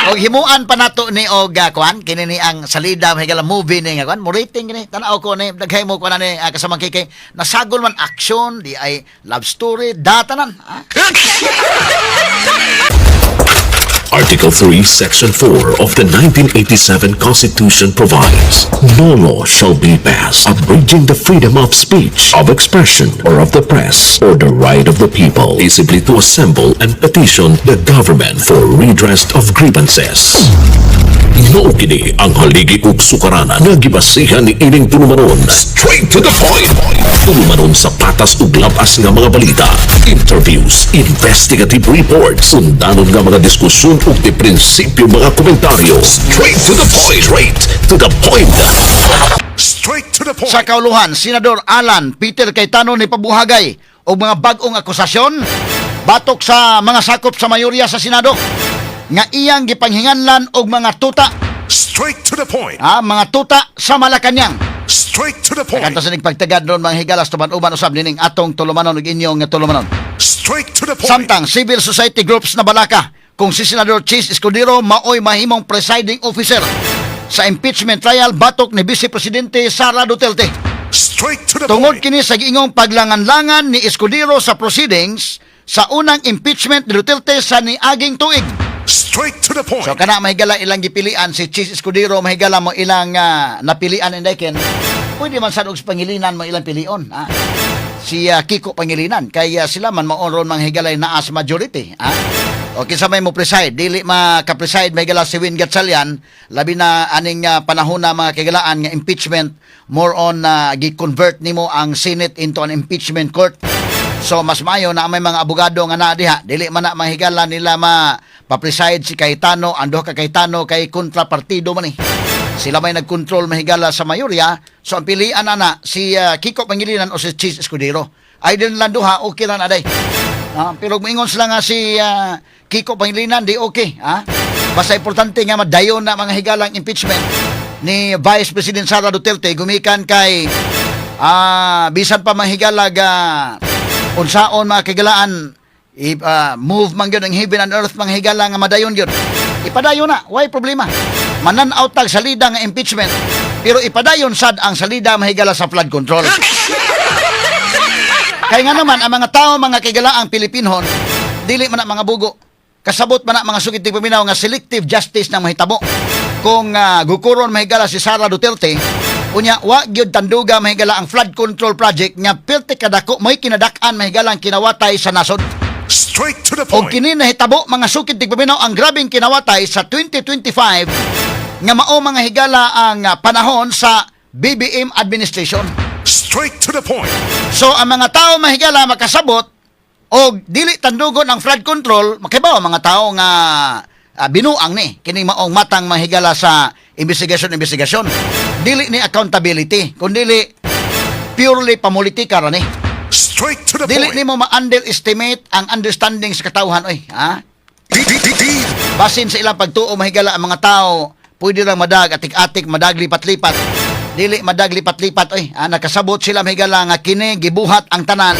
Og himuan pa nato ni og kuan kini ni ang salida mahigala movie ni nga kuan mo rating kini tan-aw ko ni daghay mo kuan ni kasama kay nasagol man action di ay love story datanan. Article 3, Section 4 of the 1987 Constitution provides, no law shall be passed abridging the freedom of speech, of expression, or of the press, or the right of the people peaceably to assemble and petition the government for redress of grievances. Mao kini ang haligi ug sukaranan nga gibasihan ni ining tulumanon. Straight to the point. Tulumanon sa patas ug labas nga mga balita, interviews, investigative reports, sundanon nga mga diskusyon ug di prinsipyo mga komentaryo. Straight to the point. Straight to the point. Straight to the point. Sa kauluhan, Senador Alan Peter Cayetano ni pabuhagay og mga bag-ong akusasyon batok sa mga sakop sa mayorya sa Senado nga iyang gipanghinganlan og mga tuta. Straight to the point. Mga tuta sa Malacañang. Straight to the point. Kanto sa nagpagtagad ron mga higalas tuman-uban usab nining atong tulumanon ug inyong nga tulumanon. Straight to the point. Samtang civil society groups na balaka kung si Senador Chis Escudero maoy mahimong presiding officer sa impeachment trial batok ni Vice Presidente Sara Duterte. Straight to the Tungod point. kini sa giingong paglangan-langan ni Escudero sa proceedings sa unang impeachment ni Duterte sa niaging tuig. Straight to the point. So kana mahigala ilang gipilian si Chis Escudero mahigala mo ilang napilian inday ken pwede man sad og Pangilinan mo ilang pilion. Si Kiko Pangilinan kay sila man maoron mang higalay naa sa majority. O kinsa may mo preside dili maka-preside mahigala si Win Gatchalian labi na aning panahon na mga kagalaan nga impeachment more on gi-convert nimo ang Senate into an impeachment court. So mas maayo na may mga abogado nga naa diha dili man na mahigala nila pa-preside si Cayetano, ando ka Cayetano kay kontrapartido man sila may nagkontrol mahigala sa mayorya. So ang pilian na si Kiko Pangilinan o si Chis Escudero ay din lang duha okay lang aday. Pero moingon sila nga si Kiko Pangilinan di okay. Basta importante nga madayon na mga higalang impeachment ni Vice President Sara Duterte gumikan kay bisan pa mahigalag unsaon mga kagalaan move man gyud ang heaven and earth mga higala nga madayon gyud. Ipadayon na, why problema? Manan-out tag salida nga impeachment, pero ipadayon sad ang salida mahigala sa flood control. Kaya nga naman ang mga tao mga kigalaang Pilipinhon dili man na mga bugo. Kasabot man na mga sukit tig paminaw nga selective justice na mahitabo. Kung gukuron mahigala si Sara Duterte, unya wa gyud tanduga mahigala ang flood control project nga perti kadako mo'y kinadak-an mahigala ang kinawatay sa nasod. Straight to the O point. kini nahitabo mga sukid tigpaminaw ang grabing kinawatay sa 2025 nga mao mga higala ang panahon sa BBM administration. Straight to the point. So ang mga tao mahigala makasabot og dili tandugon ang flood control, makibaw mga tao nga binuang ni kini maong matang mahigala sa investigasyon. Dili ni accountability, kundi purely pamulitika ra ni. Straight to the Dili point. nimo ma-underestimate ang understanding sa katawhan oy, Basin sa ilang pagtuo mahigala ang mga tao, pwede lang madag atik-atik, madag lipat-lipat. Dili madag lipat-lipat oy. Nakasabot sila mahigala nga kini gibuhat ang tanan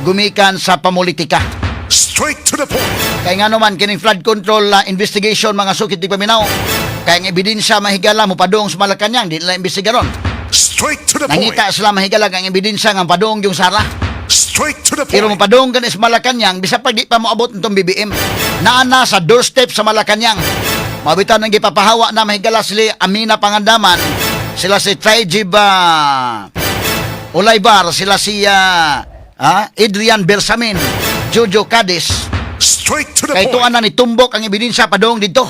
gumikan sa pamulitika. Straight to the point. Kay nga naman kining flood control investigation mga sukit di paminaw. Kay ang ebidensya mahigala mo padung sa Malacañang, di nila imbestigaron. Straight to the point. Nangita sila mahigala ang ebidensya nga padung yung Sara. Straight to the point. Pero mapadong ka sa Malacañang, bisa pag di pa moabot itong BBM. Naana sa doorstep sa Malacañang. Mabitan ng gipapahawa na mahigala sila Amina Pangandaman, sila si Trajib Olaybar, sila si Adrian Bersamin, Jojo Cadiz. Straight to the Kay tuan point. na ni tumbok ang ebidensya padong dito.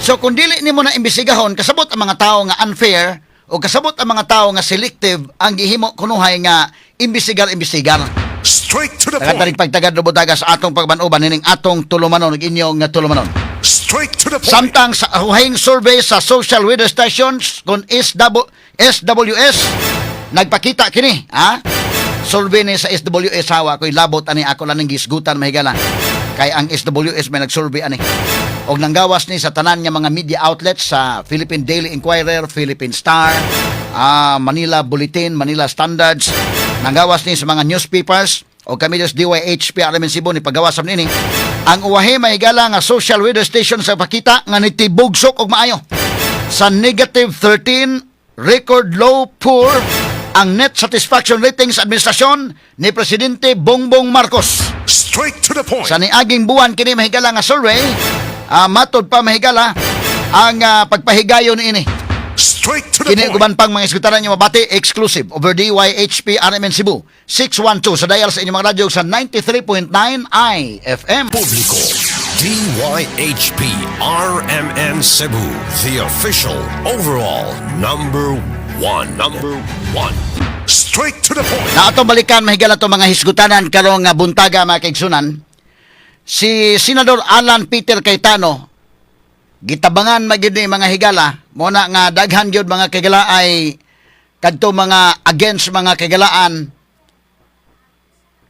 So kung dili nimo na imbestigahon, kasabot ang mga tao nga unfair o kasabot ang mga tao nga selective ang gihimo kunuhay nga imbestigar. Straight to the Taga-tarig point. pagtagad robotaga sa atong pagbanuban nining atong tulumanon ug inyong nga tulumanon. Straight to the point. Samtang sa ahuhing survey sa social weather stations kung SWS nagpakita kini, survey ni sa SWS hawa ko'y labot ani ako lang ng gisgutan mahigala. Kay ang SWS may nag-survey ani. Og nanggawas ni sa tanan nga mga media outlets sa Philippine Daily Inquirer, Philippine Star, Manila Bulletin, Manila Standards. Nanggawas ni sa mga newspapers o kami des DYHP Aramin Cebu ni paggawas sa nini. Ang uwahe mahigala nga social radio station sa pakita nga nitibugsok og maayo. Sa negative 13, record low poor ang net satisfaction ratings administrasyon ni Presidente Bongbong Marcos. Straight to the point. Sa niaging buwan kini mahigala nga survey, matod pa mahigala ang pagpahigayon ini. Straight to the Kini point. guban pang mga iskwitaran niyo mabati exclusive over DYHP RMN Cebu 612 sa dial sa inyong mga radyo sa 93.9 IFM. Público. DYHP RMN Cebu, the official overall number one. Straight to the point. Na atong balikan mahigala to mga hisgutanan karong buntaga mga kaigsunan. Si Senador Alan Peter Cayetano gitabangan magyud ni mga higala mo na nga daghan gyud mga kagala ay kadto mga against mga kagalaan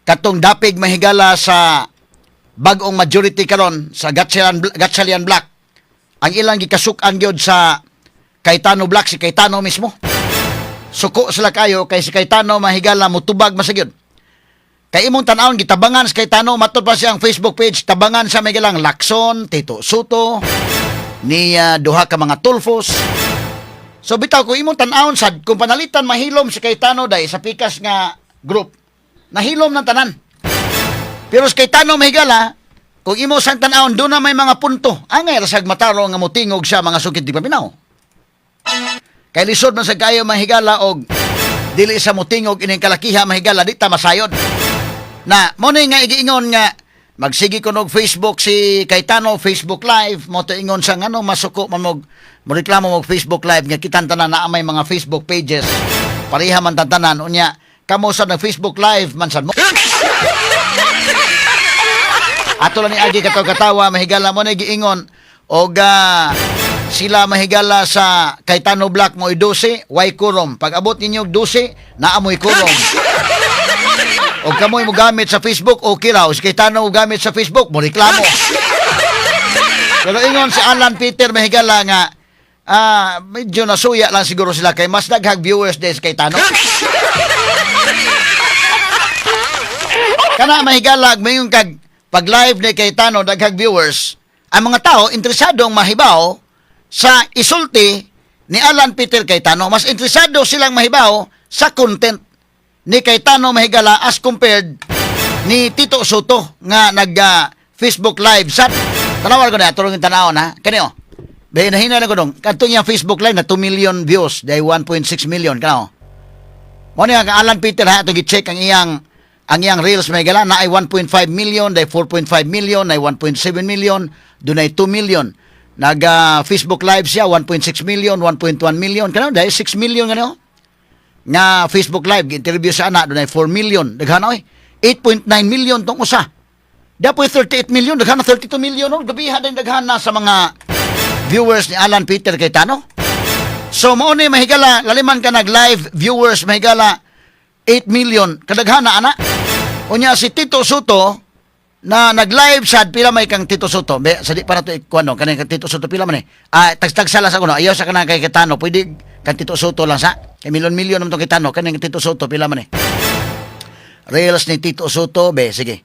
katong dapig mahigala sa bag-ong majority karon sa Gatchalian Black. Ang ilang gikasuk-an gyud sa Cayetano Black si Cayetano mismo. Suko sila kayo kay si Cayetano mahigala mutubag masagyod. Kay imong tan-awon gitabangan si Cayetano matod pa siyang Facebook page tabangan sa mahigalang Lacson, Tito Soto, ni duha ka mga tulfos. So bitaw ko imong tan-awon sad kung panalitan mahilom si Cayetano day sa pikas nga group. Nahilom ng tanan. Pero si Cayetano mahigala kung imo sang tan-awon do na may mga punto. Angay rasag mataro nga motingog siya mga sukit di paminaw. Kay lisod man sa kayo mahigala og dili sa motingog ining kalakiha mahigala di ta masayod. Na mo ni nga igiingon nga magsigi ko og Facebook si Cayetano Facebook Live mo to ingon sa ngano masuko man mo reklamo mo Facebook Live nga kitan tanan na may mga Facebook pages pareha man tanan unya kamo sa nag Facebook Live man sad mo ato lang ni agi katawa mahigala mo na giingon og sila mahigala sa Cayetano Black mo 12 way kurom pag abot ninyo 12 naamoy kurom. O kamoy mo gamit sa Facebook, okay raw. Si Cayetano mo gamit sa Facebook, mo reklamo. Pero ingon si Alan Peter mahigala nga, medyo nasuya lang siguro sila kay mas daghang viewers din si Cayetano. Kana mahigala, mayroon kag pag live ni Cayetano, daghang viewers, ang mga tao interesadong mahibaw sa isulti ni Alan Peter Cayetano. Mas interesado silang mahibaw sa content ni Cayetano mahigala as compared ni Tito Soto nga nag Facebook Live sa tanawal ko na turong tanawon ha kanio be nahina na ko dong kadto niya Facebook Live na 2 million views day 1.6 million kanao mo ni nga Alan Peter ha to gi-check ang iyang reels mahigala na ay 1.5 million day 4.5 million ay 1.7 million dunay 2 million nag Facebook Live siya 1.6 million 1.1 million kanao day 6 million kanao nga Facebook Live, interview sa anak, doon ay 4 million. Daghan oy 8.9 million tong usa. Dapoy 38 million, daghan na 32 million. No? Gabiha din daghan na sa mga viewers ni Alan Peter Cayetano. So, mauni mahigala, laliman ka nag-live viewers, mahigala 8 million. Kadaghan na, anak. Unya si Tito Soto, na nag-live sad, pila may kang Tito Soto. Be, sadi para to ikuano, kanang Tito Soto, pila man eh. Tagsalas ako, no? Ayaw sa kanang kay Cayetano, pwede kan Tito Soto lang sa. Kay milyon-milyon naman itong Cayetano. Kanang Tito Soto, pila man eh. Reels ni Tito Soto, be, sige.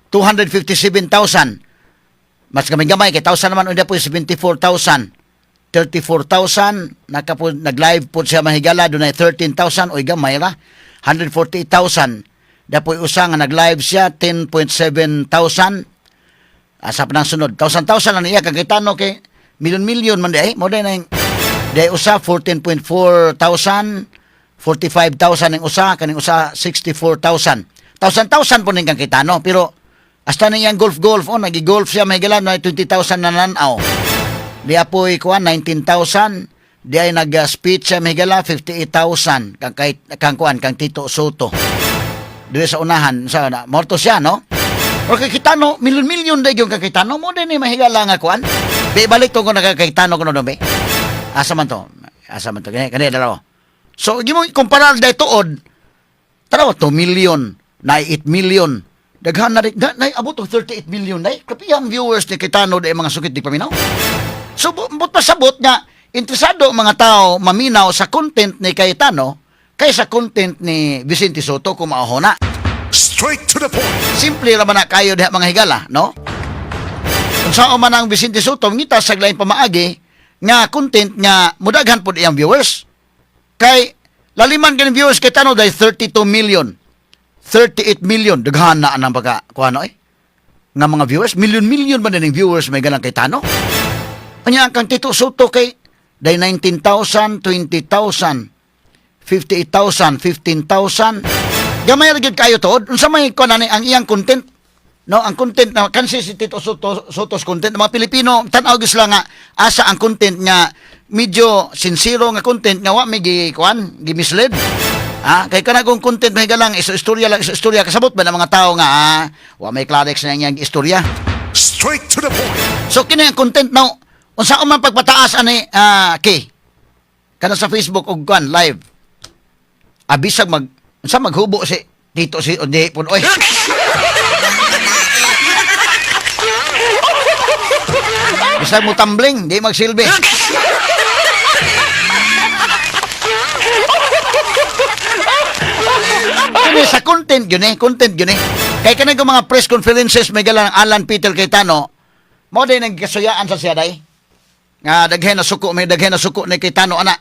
257,000. Mas gamay-gamay, kay 1,000 naman, unya po 74,000. 34,000. Nag-live po siya mahigala, doon ay 13,000. Uy, gamay ra. 148,000. Dapoy usa nga nag-live siya, 10.7 thousand. Asa pa nang sunod. 1,000 na niya, kay Cayetano, kay milyon-milyon man di, mo din ang day usa 14.4 thousand, 45,000 ang usa, kaning usa 64,000. 1,000 po ning kang Cayetano, pero hasta niyang golf nagi-golf siya mahigala na 20,000 na nanaw. Di apoy kuan 19,000, di ay nag-speech siya mahigala 58,000 kang kuan kang Tito Soto. Dili sa unahan sa morto siya no. O kay Cayetano milyon-milyon day yung kay Cayetano mo din ni mahigala nga kuan. Be balik to ko na kay Cayetano kuno do be. Asa man to? Kani dalaw. So, gimo kumparar day tuod. Taraw 2 million, na 8 million. Daghan na abot og 38 million day. Kapiyang viewers ni Cayetano day mga sukit di paminaw. So, but pasabot nga interesado mga tao maminaw sa content ni Cayetano kaysa content ni Vicente Soto kung maahona. Straight to the point. Simple ra man na kayo diha mga higala, no? unsa man ang Vicente Soto ngita sa lain pamaagi nga content nga mudaghan pud iyang viewers. Kay laliman kaning viewers kay tano day 32 million. 38 million daghan na ang pagka kuano nga mga viewers, million man ning viewers may ganang kay tano. Anya ang kang Tito Soto kay day 19,000, 20,000, 58,000, 15,000. Gamay ra gyud kayo tuod. Unsa may kuan ang iyang content? No, ang content na kansi si Tito Soto's content mga Pilipino tan-aw gyud sila nga asa ang content nga medyo sincero nga content nga wa may gi-mislead. Kay kanagong content may galang istorya kasabot ba ng mga tao nga wa may clarix na iyang istorya. Straight to the point. So kini ang content now unsa man pagpataas ani kay kana sa Facebook og kuan live. Abisag unsa maghubo si Tito si Ode pun oy. Bisag mo tumbling, di magsilbi. Kani sa content yun Kay kanang mga press conferences may galang Alan Peter Cayetano, mo day nagkasuyaan sa siya day. Nga daghan na suko ni Cayetano ana.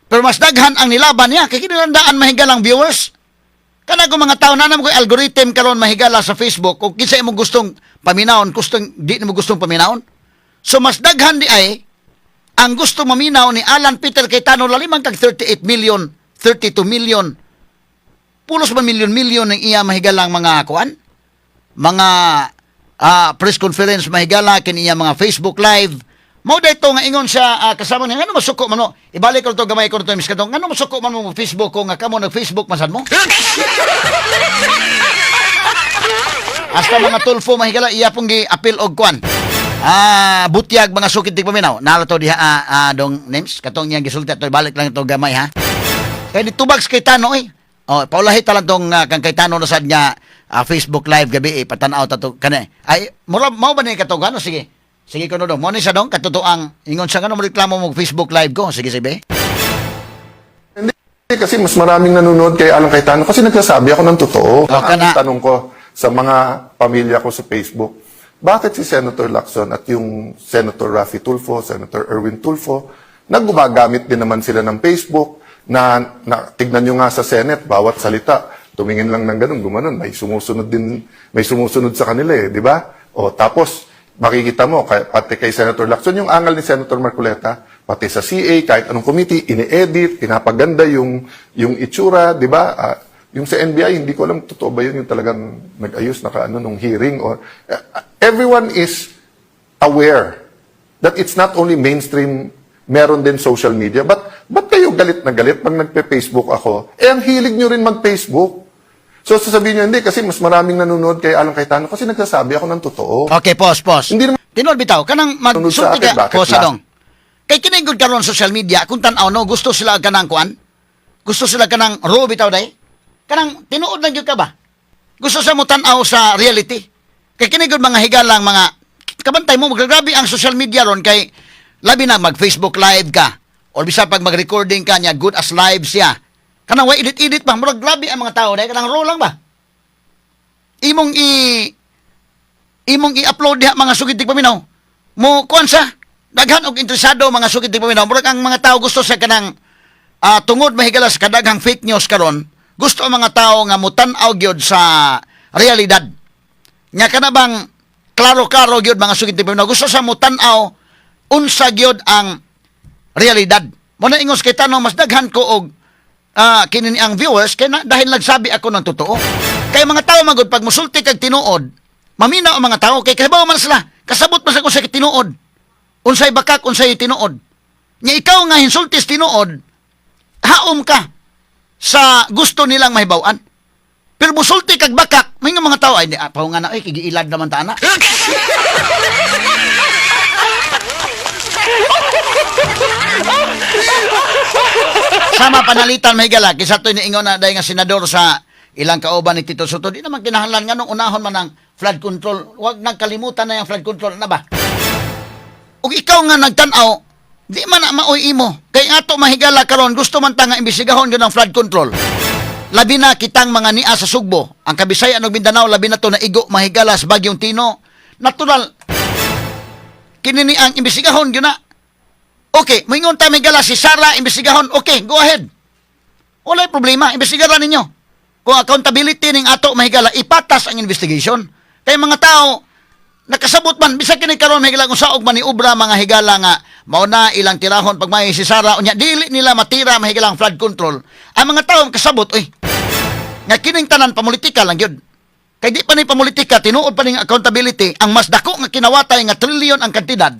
Pero mas daghan ang nilaban niya kay kinilandaan mahigalang viewers. Kanang mga tao na ko algorithm karon mahigala sa Facebook kung kinsa imong gustong paminawon, di mo gustong paminawon. So mas daghan di ay ang gusto maminaw ni Alan Peter Cayetano lalimang kag 38 million, 32 million. Pulos ba milyon-milyon ng iya mahigalang mga kuan? Mga press conference mahigala kini iya mga Facebook live. Mao dayto nga ingon sa kasama niya ngano masuko man mo. Ibalik ko to gamay ko to mis kadtong ngano masuko man mo Facebook ko nga kamo nag-Facebook masan mo. Hasta mga tulfo mahigala iya pong gi-appeal og kuan. Butyag mga sukid tig paminaw. Nala to diha dong names katong iyang gisulti to balik lang to gamay ha. Kay ditubags kay Tano paulahi talang tong kang Cayetano na sad nga Facebook live gabi patanaw ta to kani. Ay mao ba ni katong ano sige. Sige ko no dong. Mo ni sa dong katotoang ingon sa ngano mo reklamo mo Facebook live ko. Sige sibe. Hindi kasi mas maraming nanonood kay Alan Cayetano kasi nagsasabi ako ng totoo. Ang tanong ko sa mga pamilya ko sa Facebook, bakit si Senator Lacson at yung Senator Raffy Tulfo, Senator Erwin Tulfo, naggumagamit din naman sila ng Facebook na tignan nyo nga sa Senate, bawat salita, tumingin lang ng ganun, gumanon, may sumusunod sa kanila di ba? Tapos, makikita mo, pati kay Senator Lacson, yung angal ni Senator Marcoleta, pati sa CA, kahit anong committee, ini-edit, pinapaganda yung itsura, di ba? Yung sa NBI, hindi ko alam, totoo ba yun yung talagang nag-ayos, nung hearing, or everyone is aware that it's not only mainstream, meron din social media, but ba't kayo galit na galit pag nagpe-Facebook ako? Ang hilig nyo rin mag-Facebook. So, sasabihin nyo, hindi, kasi mas maraming nanonood kay Alan Cayetano kasi nagsasabi ako ng totoo. Okay, pause. Hindi naman Tinol bitaw, kanang magsulti ka, pause dong. Kay kinigod karon social media, kung tanaw no, gusto sila kanang kuan? Gusto sila kanang raw bitaw day? Kanang tinuod lang gyud ka ba? Gusto sa mo tanaw sa reality. Kay kinigod mga higalang mga kabantay mo magagrabe ang social media ron kay labi na mag-Facebook live ka or bisa pag mag-recording ka niya good as live siya. Kanang way edit pa, murag grabe ang mga tao day, kanang raw lang ba? Imong i-upload diha mga sugid tig paminaw. Mo kuan sa daghan og interesado mga sugid tig paminaw. Murag ang mga tao gusto sa kanang tungod mahigala sa kadaghang fake news karon, gusto ang mga tao nga mutan-aw gyud sa realidad. Nya kana bang klaro-klaro gyud mga sugid tig paminaw. Gusto sa mutan-aw unsa gyud ang realidad. Mo na ingos kay tanong mas daghan ko og kini ang viewers kay dahil nagsabi ako ng totoo. Kay mga tao magud pag musulti kag tinuod, maminaw ang mga tao kay kahibaw man sila. Kasabot man sa kung sa tinuod. Unsay bakak, unsay tinuod. Nya ikaw nga hinsultis tinuod, haom ka sa gusto nilang mahibaw-an. Pero musulti kag bakak, may nga mga tao ay paw nga na kigiilad naman ta ana. Sama panalitan may gala kisa to niingon na day nga senador sa ilang kauban ni Tito Soto, di naman kinahanglan nga nung unahon man ang flood control. Huwag nang kalimutan na yung flood control na ba? Ug ikaw nga nagtan-aw, di man na maoy imo. Kay ato mahigala karon gusto man ta nga imbestigahon gyud ang flood control. Labi na kitang mga nia sa Sugbo, ang Kabisayan ug Mindanao labi na to na igo mahigala sa Bagyong Tino. Natural kinini ang imbestigahon gyud na. Okay, moingon ta Mahigala si Sara imbestigahon. Okay, go ahead. Walay problema, imbestigaran ninyo. Kung accountability ning ato Mahigala, ipatas ang investigation. Kay mga tao nakasabot man bisag kini karon Mahigala kung saog man ni obra mga higala nga mao na ilang tirahon pag may si Sara unya dili nila matira Mahigala ang flood control. Ang mga tao kasabot oy. Nga kining tanan pamulitika lang gyud. Kay di pa ni pamulitika tinuod pa ning accountability ang mas dako nga kinawatay nga trilyon ang kantidad.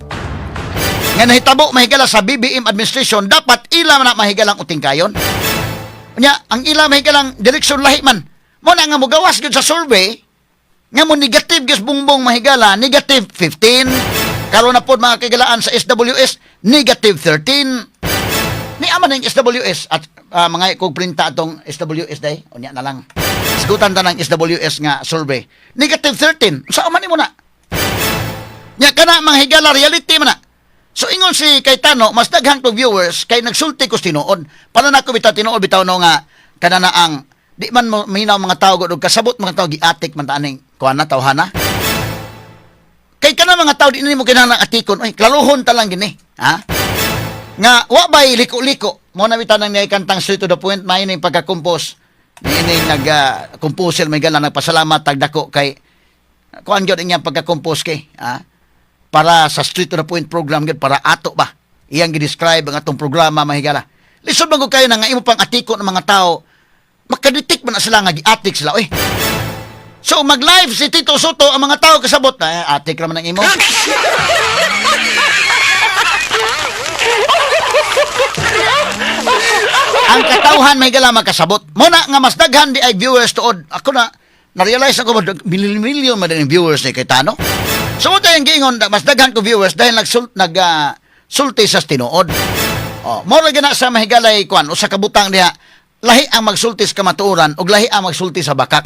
Nga nahitabo Mahigala sa BBM administration dapat ila man na Mahigalang uting kayon. Unya ang ila Mahigalang direksyon lahi man. Mo na nga mogawas gyud sa survey nga mo negative gyud bungbong Mahigala, negative 15. Karon na pod mga kagalaan sa SWS, negative 13. Ni aman ng SWS at mga kog printa atong SWS day, unya na lang. Sigutan ta ng SWS nga survey. Negative 13. Sa man nimo na? Nya kana mga higala reality man na. So ingon si Cayetano, mas daghang to viewers kay nagsulti ko tinuod. Para nako bitaw tinuod bitaw no nga kana na ang di man mo minaw mga tao og kasabot mga tao giatik man taning kuan na tawhana. Kay kana mga tao di nimo kinahanglan atikon, oy klaruhon ta lang gini, ha? Nga wa bay liko-liko. Mo na bitaw nang niay kantang straight to the point, may ning pagka-compose. Ini nag-composer may gala nagpasalamat tagdako kay kuan gyud iyang pagka-compose kay, ha? Para sa straight to the point program gyud para ato ba. Iyang gi-describe ang atong programa Mahigala. Lisod man ko kayo na nga imo pang atikon ng mga tao. Makaditik man na sila nga giatik sila, oy. So mag-live si Tito Soto ang mga tao kasabot na atik naman ang imo. Ang katawhan may gala magkasabot. Muna nga mas daghan di ay viewers tuod. Ako na-realize ako milyon man din viewers ni Cayetano. So mo tayong giingon mas daghan ko viewers dahil sulti sa tinuod. Oh, mo ra gina sa Mahigalay kwan usa ka butang diha. Lahi ang magsulti sa kamatuoran ug lahi ang magsulti sa bakak.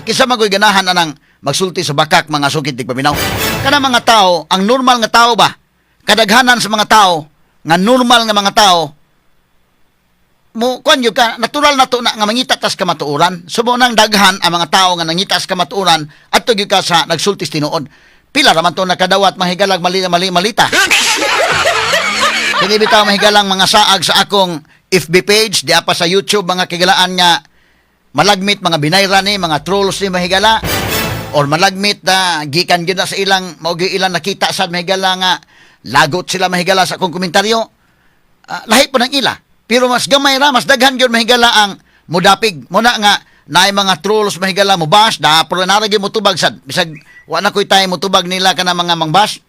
Kisa magoy ganahan anang magsulti sa bakak mga sukit tigpaminaw. Kana mga tao, ang normal nga tao ba? Kadaghanan sa mga tao nga normal nga mga tao mo kuan gyud ka natural na to na nga mangita tas kamatuoran. Sumo nang daghan ang mga tao nga nangita sa kamatuoran adto gyud ka sa nagsulti tinuod. Pila ra man to nakadawat Mahigalang malita. Kini bitaw Mahigalang mga saag sa akong FB page, di pa sa YouTube, mga kigalaan nga malagmit, mga binayra ni, mga trolls ni Mahigala, or malagmit na gikan gyud na sa ilang, maugi ilang nakita sa Mahigala nga, lagot sila Mahigala sa akong komentaryo. Lahi po ng ila. Pero mas gamay ra, mas daghan gyud Mahigala ang mudapig. Muna nga, naay mga trolls Mahigala mo bash, pero naragi mo tubag sad. Bisag, wala ko'y tayo mo tubag nila ka na mga mangbash.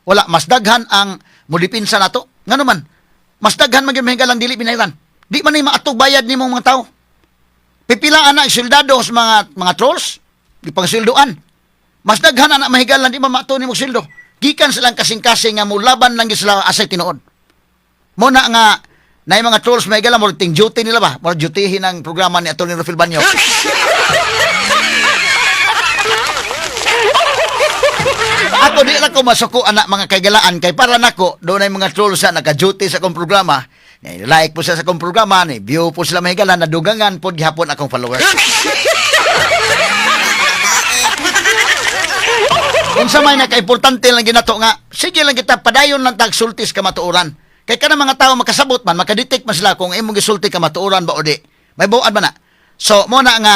Wala, mas daghan ang mudipinsa na to. Nga naman, mas daghan magyud Mahigalang dili binayran. Di man ni maatog bayad nimo mga tao. Pipila anak sildado sa mga trolls, di pangsildoan. Mas daghan anak Mahigalang di man maato nimo sildo. Gikan silang kasing-kasing nga mulaban lang gyud sila asay tinuod. Mo na nga nay mga trolls Mahigalang mo ting duty nila ba? Mo dutyhin ang programa ni Atty. Rufil Banyo. Ako di na ko masuko anak mga kagalaan kay para nako doon ay mga trolls sa naka-duty sa akong programa. Like po siya sa akong programa, ni view po sila Mahigalang na dugangan po gihapon akong followers. Kung sa may naka-importante lang ginato nga, sige lang kita padayon lang tag sultis kamatuoran. Kay kana mga tao makasabot man, makadetect man sila kung imong gisulti kamatuoran ba o di. May buwan ba na? So mo na nga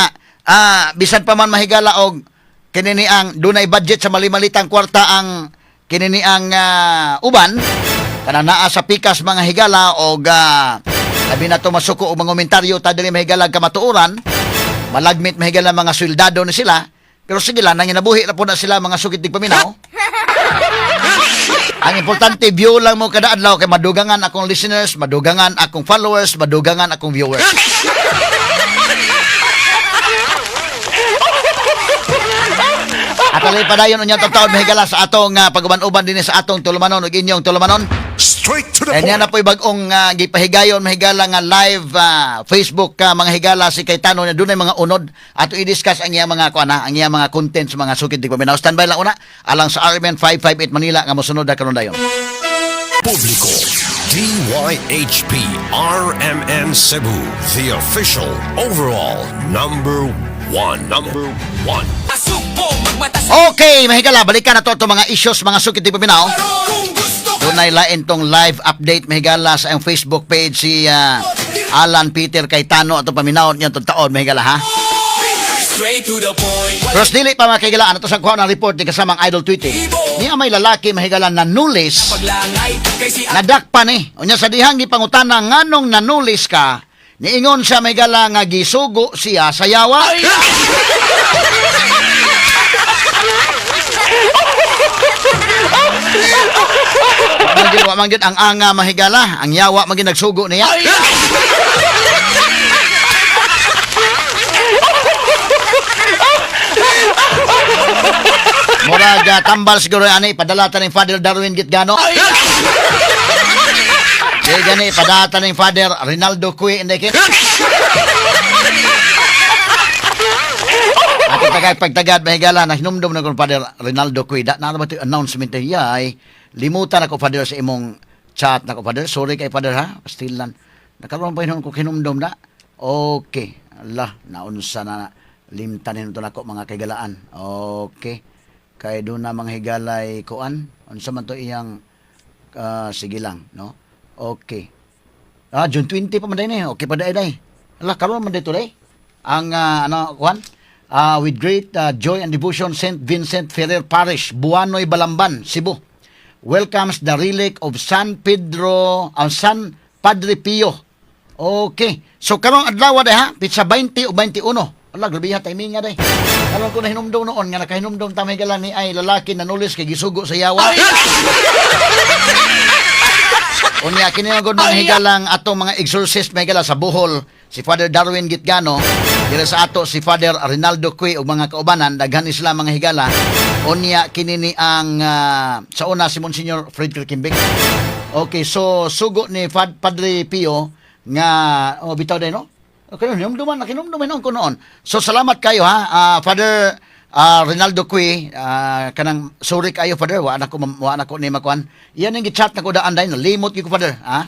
bisan pa man Mahigala og kinini ang dunay budget sa mali-malitang kwarta ang kinini ang uban kana naa sa pikas mga higala og labi na to masuko og mga komentaryo ta dili Mahigala kamatuoran malagmit Mahigala mga soldado ni sila pero sige lang nang nabuhi na po na sila mga sukit tigpaminaw. Ang importante view lang mo kada adlaw kay madugangan akong listeners, madugangan akong followers, madugangan akong viewers. At alay padayon unya taon Mahigala sa atong pagaban-uban dinhi sa atong tulumanon ug inyong tulumanon. Straight to the And yan na point. po'y bagong gipahigayon Mahigala nga live Facebook mga higala si Cayetano na dunay mga unod at i-discuss ang iyang mga ang iyang mga contents mga sukid tigpaminaw. Standby lang una alang sa RMN 558 Manila nga mosunod na karon dayon. Publico. DYHP RMN Cebu, the official overall number one. Pasok po, magmata Okay, mahigala, balikan na to itong mga issues, mga sukit di paminaw. Doon ay lain tong live update, mahigala, sa ang Facebook page si Alan Peter Cayetano at paminaw niya itong taon, mahigala ha. Straight to the point. Pero dili pa mga kaigalaan, ito sa kuha ng report ni kasamang idol tweeting. Niya may lalaki mahigala na nulis, Paglangay kay si nadakpa ni. O niya sa dihang ipangutana, nganong nanulis ka, niingon siya mahigala nga gisugo siya sa yawa. Manggid ang anga mahigala, ang yawa manggid nagsugo niya. Muraga tambal siguro ani padalatan ng Father Darwin Gitgano. Di gani padalatan ng Father Rinaldo Cui indekin. At tagay pagtagad mahigala na hinumdum na kung Father Rinaldo Cui da na ba announcement niya ay limutan ako Father sa imong chat na ko Father. Sorry kay Father ha. Pastilan. Nakaroon pa yun ko hinumdum na. Okay. Allah, naunsa na limtanin ito na ko mga kaigalaan. Okay. Kay doon na mga higalay kuan. Unsa man to iyang sige lang, no? Okay. June 20 pa man day. Okay pa day. Allah, karon man dito day. Ang kuan? With great joy and devotion, St. Vincent Ferrer Parish, Buanoy, Balamban, Cebu, welcomes the relic of San Padre Pio. Okay. So karong adlaw day ha, pitsa 20 o 21. Wala, grabe ha, timing nga day. Karon ko na hinumdum noon, nga nakahinumdum tamay galan ni ay lalaki na nulis kay gisugo sa yawa. Unya, kini nga mga higalang atong mga exorcist may gala sa Bohol, si Father Darwin Gitgano, dira sa ato si Father Rinaldo Cui o mga kaubanan, daghan sila mga higala. Unya, kini ni ang sa una si Monsignor Frederick Kimbek. Okay, so sugo ni Padre Pio nga bitaw day no. Okay, nakinumduman ko noon. So salamat kayo ha, Father Rinaldo Cui, kanang sorry kayo Father, wa na ko ni makuan. Iyan ang gi-chat na ko daan day, limot gyud ko Father, ha.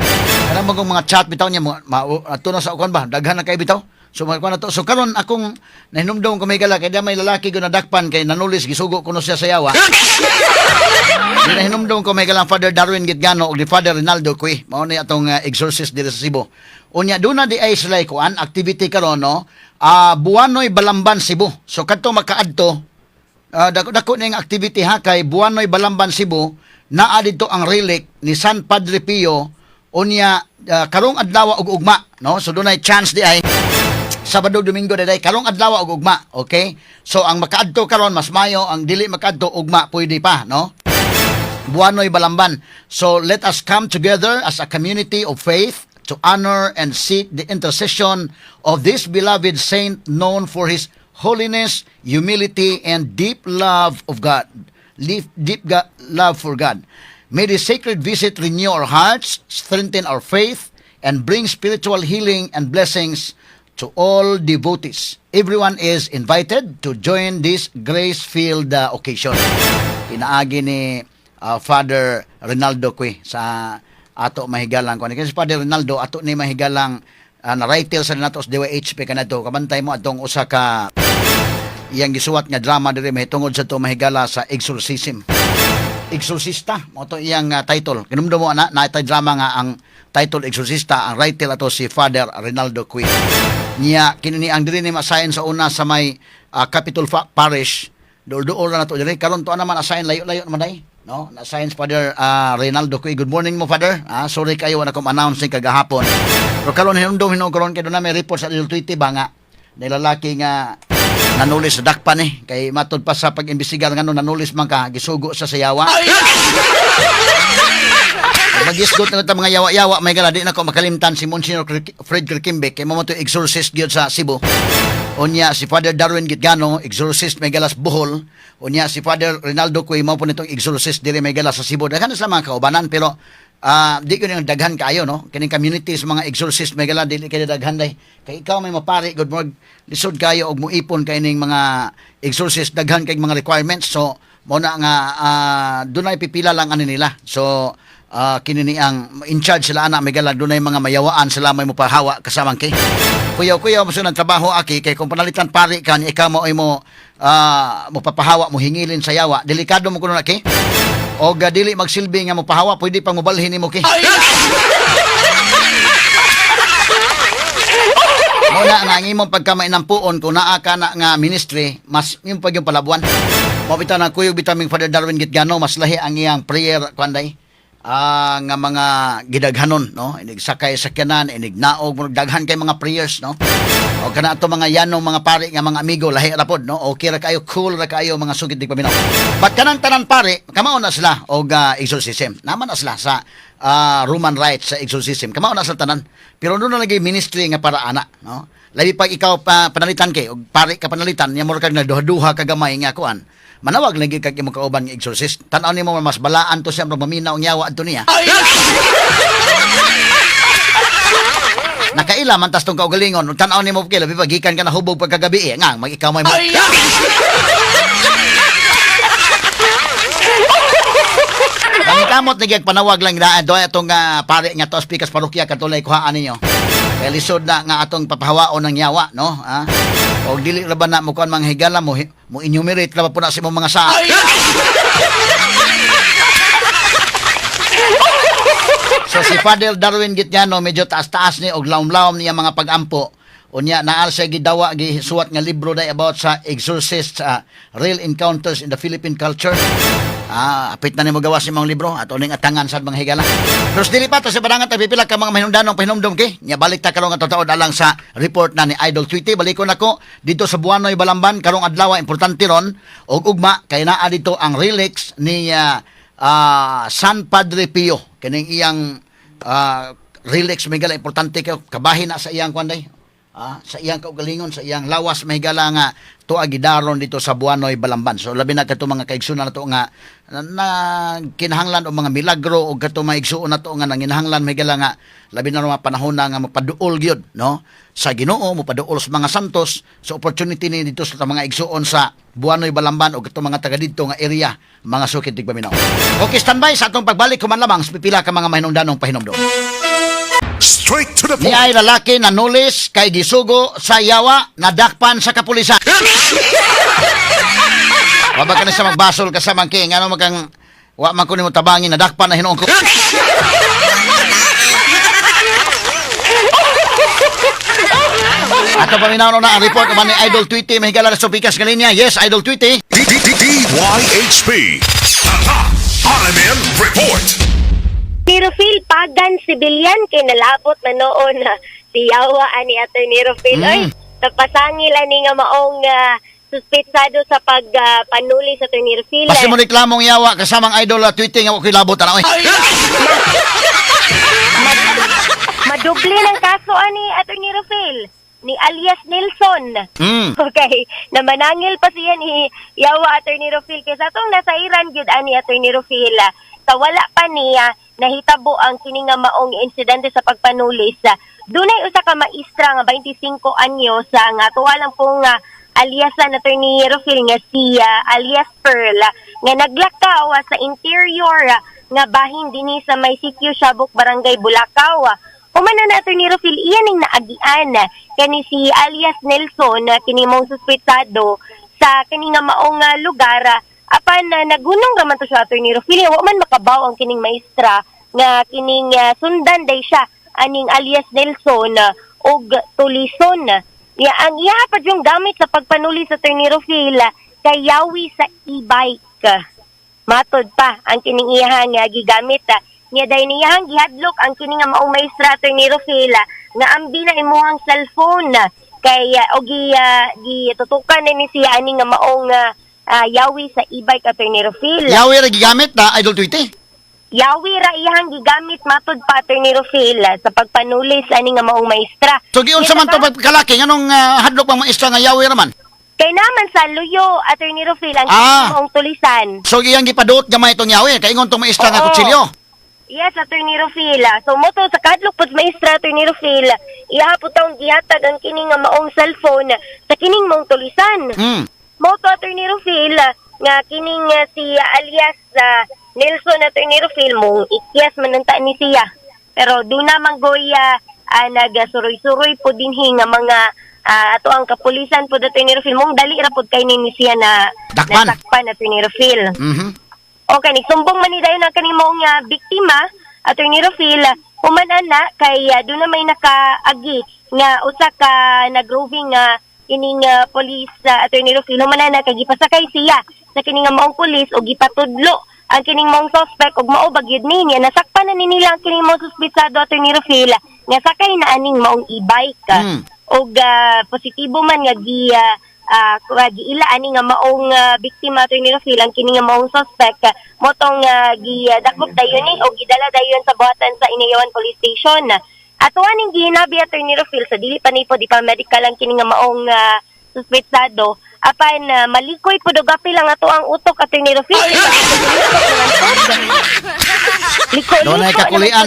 Kanang mga chat bitaw niya tuno sa kuan ba, daghan na kay bitaw. So makuan na to. So karon akong nahinumdum ko may gala kay may lalaki ko nadakpan kay nanulis gisugo kuno siya sa yawa. Di na hinumdum ko may galang Father Darwin Gitgano o di Father Rinaldo Cui. Mao ni atong exorcist dito sa Cebu. Unya doon na di ay sila kuan activity karon no. Buanoy Balamban Cebu. So kadto makaadto dako ning activity ha kay Buanoy Balamban Cebu naa dito ang relic ni San Padre Pio. Unya karong adlaw ug ugma no. So doon ay chance di ay Sabado Domingo day karong adlaw ug ugma. Okay? So ang makaadto karon mas mayo, ang dili makaadto ugma pwede pa no. Buanoy Balamban. So let us come together as a community of faith to honor and seek the intercession of this beloved saint known for his holiness, humility, and deep love of God. Love for God. May the sacred visit renew our hearts, strengthen our faith, and bring spiritual healing and blessings to all devotees. Everyone is invited to join this grace-filled occasion. Inaagi ni Father Rinaldo Cui sa ato mahigalang ko. Kasi Father Rinaldo, ato ni mahigalang na-writer sa nato sa DYHP ka na to. Kabantay mo atong usa ka iyang gisuwat nga drama diri mahitungod sa to mahigala sa exorcism. Exorcista, mo to iyang title. Kinumdo mo na tay drama nga ang title Exorcista, ang writer ato si Father Rinaldo Cui. Niya kinini ang diri ni masayon sa una sa may Capital Parish. Dool na to diri karon to naman assign layo-layo naman day. No, na science Father Rinaldo Cui. Good morning mo Father. Sorry kayo wala ko announce kagahapon. Pero karon hinumdum karon kay do na may report sa Little Tweety ba nga nilalaki nga nanulis sa dakpan kay matod pa sa pag-imbestigar ngano nanulis man ka gisugo sa sayawa. Magisgot na ito mga yawa-yawa may gala di na ko makalimtan si Monsignor Frederick Kimbek kay mo to exorcist gyud sa Cebu. Unya si Father Darwin Gitgano, exorcist may galas Bohol. Unya si Father Rinaldo Cui mo po nitong exorcist diri may galas sa Cebu. Daghan sa mga kaubanan pero di ko yung daghan kayo no. Kining communities mga exorcist may gala dili kay daghan day. Kay ikaw may mapari good morning lisod kayo og muipon kay ning mga exorcist daghan kay mga requirements. So mo na nga dunay pipila lang ani nila. So kinini ang in charge sila ana may gala dunay mga mayawaan sila may mopahawa kasamang kay Kuyaw-kuyaw mo ng trabaho aki kay kung panalitan pari ka ni ikaw mo ay mo papahawa mo hingilin sa yawa. Delikado mo kuno aki. O dili magsilbi nga mo pahawa pwede pang mobalhin nimo ki. Muna nga ang imong pagkamainampuon kung naa ka na nga ministry, mas yung pag yung palabuan. Mabita na kuyo bitaming Father Darwin Gitgano, mas lahi ang iyang prayer, kwanday, nga mga gidaghanon, no? Inig sakay sakyanan, inig naog, daghan kay mga prayers, no? O kana ato mga yanong mga pari nga mga amigo, lahi ra pod, no? Okay ra kayo, cool ra kayo, mga sugid di paminaw. But kanang tanan pari, kamao na sila og exorcism. Naman na sila sa Roman rites sa exorcism. Kamao na sa tanan. Pero doon na lagi ministry nga para ana, no? Labi pag ikaw panalitan kay og pari ka panalitan, nya mo kag nagduha-duha ka gamay nga kuan. Manawag lagi kag imong kauban nga exorcist. Tan-aw nimo mas balaan to siya maminaw ang yawa adto niya. Nakaila man tas tong kaugalingon, tan-aw nimo kay labi pag gikan ka na hubog pagkagabi nga mag-ikaw may mo. Kamot ni gig panawag lang daan do atong pare nga to speakers parokya katulay kuhaan ninyo. Kay lisod na nga atong papahawaon ng yawa, no? O dili ra ba na mo kuan mga higala mo enumerate ra ba po na sa imong mga sa. So si Father Darwin Gitgano medyo taas-taas ni og laom-laom niya mga pag-ampo. Unya naal siya gidawa gisuwat nga libro day about sa exorcist real encounters in the Philippine culture. Apit na nimo gawas imong libro at uning atangan sad mga higala. Pero dili pa to sa badangan pipila ka mga mahinungdanong pahinumdom kay. Nya balik ta karong atod alang sa report na ni Idol Tweety. Balikon nako dito sa Buanoy Balamban karong adlaw importante ron og ugma kay naa dito ang relics ni San Padre Pio. Kining iyang relics migala importante kay kabahin na sa iyang kwanday. Sa iyang kaugalingon, sa iyang lawas mahigala nga tuwa gidaron dito sa Buanoy Balamban. So labi na kato mga kaigsuon na to nga na kinahanglan o mga milagro o kato mga igsuon na to nga nanginahanglan mahigala nga labi na mga panahon na nga mapaduol gyud, no? Sa Ginoo mapaduol sa mga santos. So opportunity ni dito sa mga igsuon sa Buanoy Balamban o kato mga taga dito nga area, mga sukid tigpaminaw. Okay, standby sa atong pagbalik kuman lamang sa pipila ka mga mahinungdanong pahinumdom. Straight to the Ni point. ay lalaki na nulis kay gisugo sa yawa nadakpan sa kapulisan. Waba ka na siya magbasol ka sa mangking. Ano magang wa man ko nimo tabangin nadakpan na hinuon ko. Ato paminaw na ang report naman ni Idol Tweety. Mahigala na sa pikas kalinya. Yes, Idol Tweety. DYHP. RMN Report. Nirofil Pagan Civilian kay nalabot na noon si yawa ani ato Nirofil ay napasangil ani nga maong suspetsado sa panuli sa Nirofil. Pasi mo reklamong yawa kasamang Idol Tweety nga ko labot ana oy. Madoble ng kaso ani ato Nirofil ni alias Nelson. Okay, namanangil pa siya ni yawa ato Nirofil kay sa atong nasairan gyud ani ato Nirofil. Sa wala pa niya nahitabo ang kini nga maong insidente sa pagpanulis. Dunay usa ka maestra nga 25 anyos nga tuwa lang pong aliasan nato ni Rofil nga si alias Pearl nga naglakaw sa interior nga bahin dinhi sa may CQ Shabok Barangay Bulacau. Umano nato ni Rofil iyan ning naagian kani si alias Nelson kini mong suspetsado sa kini nga maong lugar. Apan nagunong raman to siya Atty. Rofil, wa man makabaw ang kining maestra nga kining sundan day siya aning alias Nelson og Tulison. Ya ang iya pa yung gamit sa pagpanuli sa Atty. Rofil kay yawi sa e-bike. Matod pa ang kining iyang gigamit. Nya day niyang gihadlok ang kining nga maong maestra Atty. Rofil nga ambi na imuhang cellphone kay og gitutukan ni siya aning nga maong yawi sa e-bike Atty. Rofil. Yawi ra gigamit na Idol Tweety. Yawi ra iyang gigamit matod pa Atty. Rofil sa pagpanulis ani nga maong maestra. So giun sa man to pagkalaki nganong hadlok pang maestra nga yawi ra man. Kay naman sa Luyo Atty. Rofil ang maong tulisan. So iyang gipadot gamay itong yawi kay ingon tong maestra nga Oo. kutsilyo. Yes, Atty. Rofil. So moto sa kadlok pud maestra Atty. Rofil, ihapot taong gihatag ang kining nga maong cellphone sa kining maong tulisan. Moto Atty. Rofil nga kining si alias Nelson Atty. Rofil mo ikyas man ang taan ni siya. Pero do na manggoy nagasuroy-suroy po din nga mga ato ang kapulisan po dato ni Rufil mong dali ra pud kay ni siya na Dakpan. nasakpan ato ni Rufil. Mhm. Okay, nagsumbong man ni dayon ang kaning maong biktima ato ni Rufil humanan na kay doon na may nakaagi nga usa ka nagroving ining police ato ni Rufil humanan na kay gipasakay siya sa kining maong pulis o gipatudlo ang kining maong suspect og mao bagyod niya nasakpan na ni nila ang kining maong suspetsado ato ni Rufil nga sakay na aning maong e-bike og positibo man nga giila ani nga maong biktima ato ni Rufil ang kining nga maong suspect motong gidakop dayon ni og gidala dayon sa buhatan sa Inayawan Police Station. Ato aning gihinabi ato ni Rufil sa dili pa ni po di pa medical ang kining nga maong suspetsado apan malikoy pud og apil ang ato ang utok ato ni Rufil. Dunay kakulian.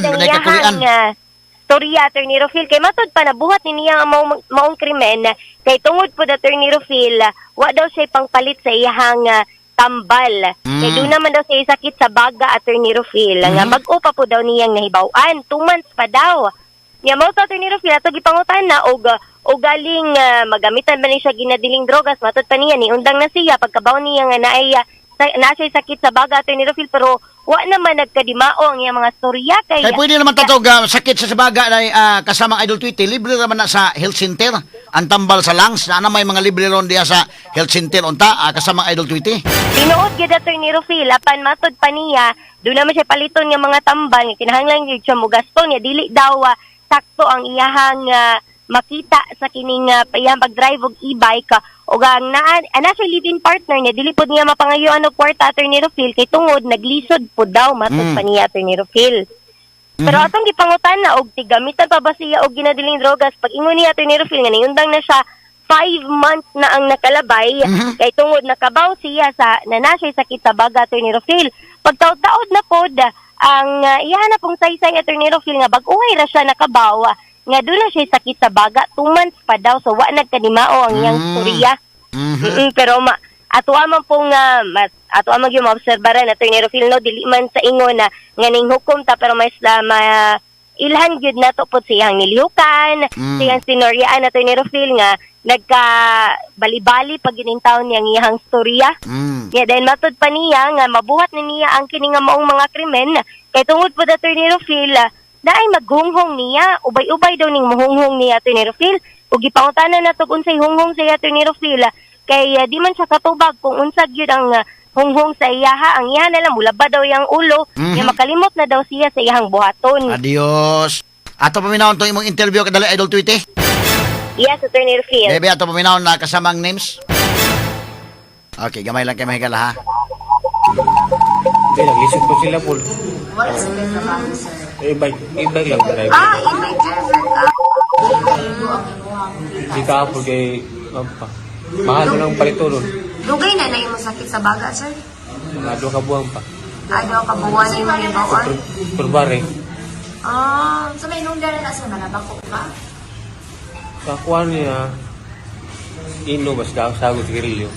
Storya Attorney Rufil kay matod pa nabuhat ni niya ang maong krimen kay tungod po Attorney Rufil wa daw siya pangpalit sa iyahang tambal kay doon naman daw siya sakit sa baga Attorney Rufil nga bag-o pa po daw niyang nahibaw-an 2 months pa daw nga mao sa Attorney Rufil ato gipangutan na og galing magamitan ba ni siya ginadiling drogas matod pa niya ni undang na siya pagkabaw niya nga na siya sakit sa baga Attorney Rufil pero wa naman nagkadimao ang iyang mga storya kay Pwede naman tatog sakit sa sabaga na kasama Idol Tweety. Libre naman na sa health center. Ang tambal sa lungs. Na may mga libre ron diya sa health center. Unta, kasama Idol Tweety. tinuod gid ato ni Rufil apan matod pa niya doon naman siya paliton nga mga tambal nga kinahanglan gyud siya mo gasto niya dili daw sakto ang iyahang makita sa kining iyang pag-drive og e-bike og ang ana siya live-in partner niya dili pod niya mapangayuan og kwarta ato ni Rufil kay tungod naglisod pod daw matod pa niya ato ni Rufil. Pero atong gipangutan na og tigamitan pa ba siya og ginadiling drogas pag ingon niya ato ni Rufil nga niundang na siya 5 months na ang nakalabay kay tungod nakabaw siya sa nanasay sakit sa baga ato ni Rufil. Pagtaod-taod na pod ang iyahan na pong saysay ato ni Rufil nga bag-uhay ra siya nakabaw nga doon na siya sakit sa baga 2 months pa daw so wa nagkanimao ang iyang storya. Pero ato man pong ato man gyud maobserbaran ato ni Rufil no dili man sa ingon na nga ning hukom ta pero mas ilhan gyud nato pod siyang nilihukan siyang sinoryaan ato ni Rufil nga nagka bali-bali pag taon niyang iyang storya. Yeah, then matod pa niya nga mabuhat na niya ang kini nga maong mga krimen kay tungod pod ato ni Rufil daay maghunghong niya ubay-ubay daw ning muhunghong niya ato ni Rufil ug gipangutanan nato unsay hunghong sa ato ni Rufil kay di man siya katubag kung unsa gyud ang hunghong sa iyaha ang iyaha na lang mulaba daw yang ulo nga makalimot na daw siya sa iyang buhaton. Adios. Ato paminawon tong imong interview kadali Idol Tweety. Yes, Attorney Rufil. Bebe, ato paminawon na kasamang names. Okay, gamay lang kay mahigala ha. Kaya naglisod po sila po. Wala sa trabaho, sir. E-bike lang drive. E-bike driver ka. Di ka po kay mahal mo ng palito nun. Dugay na na yung masakit sa baga, sir. Nado ka buwang pa. Ano ka buwan yung mga bawal? Turbare. So may nung dara na sa manabako ka? Kakuha niya ino basta sagot sigarilyo.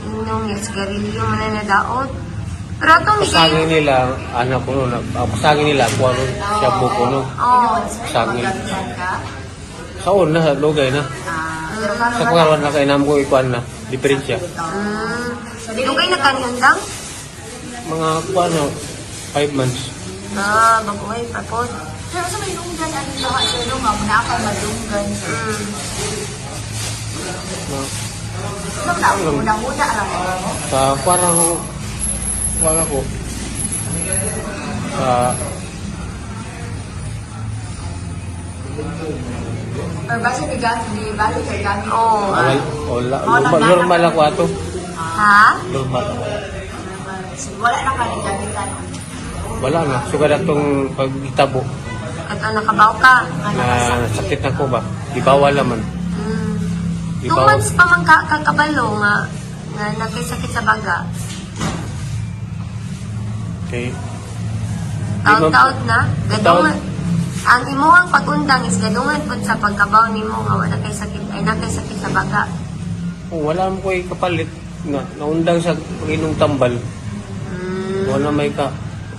Inong yung sigarilyo mo na nadaot. Pero itong Pasagin nila, anak ko nun. Pasagin nila, kuha nun. Siya buko nun. Pasagin. Sa una, sa lugay na. Sa karoon na kainam ko ikuan na. Diferensya. Dugay na kaniyundang? Mga kuha na, 5 months. Babuhay pa po. Pero sa may lunggan, ano yung mga sir nung mga akay malunggan? Ano na, muda-muda lang. Sa parang wala ko. Sa Or base ni Gani, di balik kay Gani? normal ako ato. Ha? Normal. Wala na kaniganitan. Wala na. Sugad atong pagitabo. At nakabaw ka? Na sakit na ko ba? Ibawa naman. 2 months pa man kakabalo nga nakisakit sa baga. Okay. Taon-taon na. Gadungan. Taon. Ang imuhang pag-undang is gadungan po sa pagkabaw ni mo nga wala kay sakit ay nakisakit sa baga. Wala mo ko'y kapalit na naundang sa Panginoong tambal. Wala may ka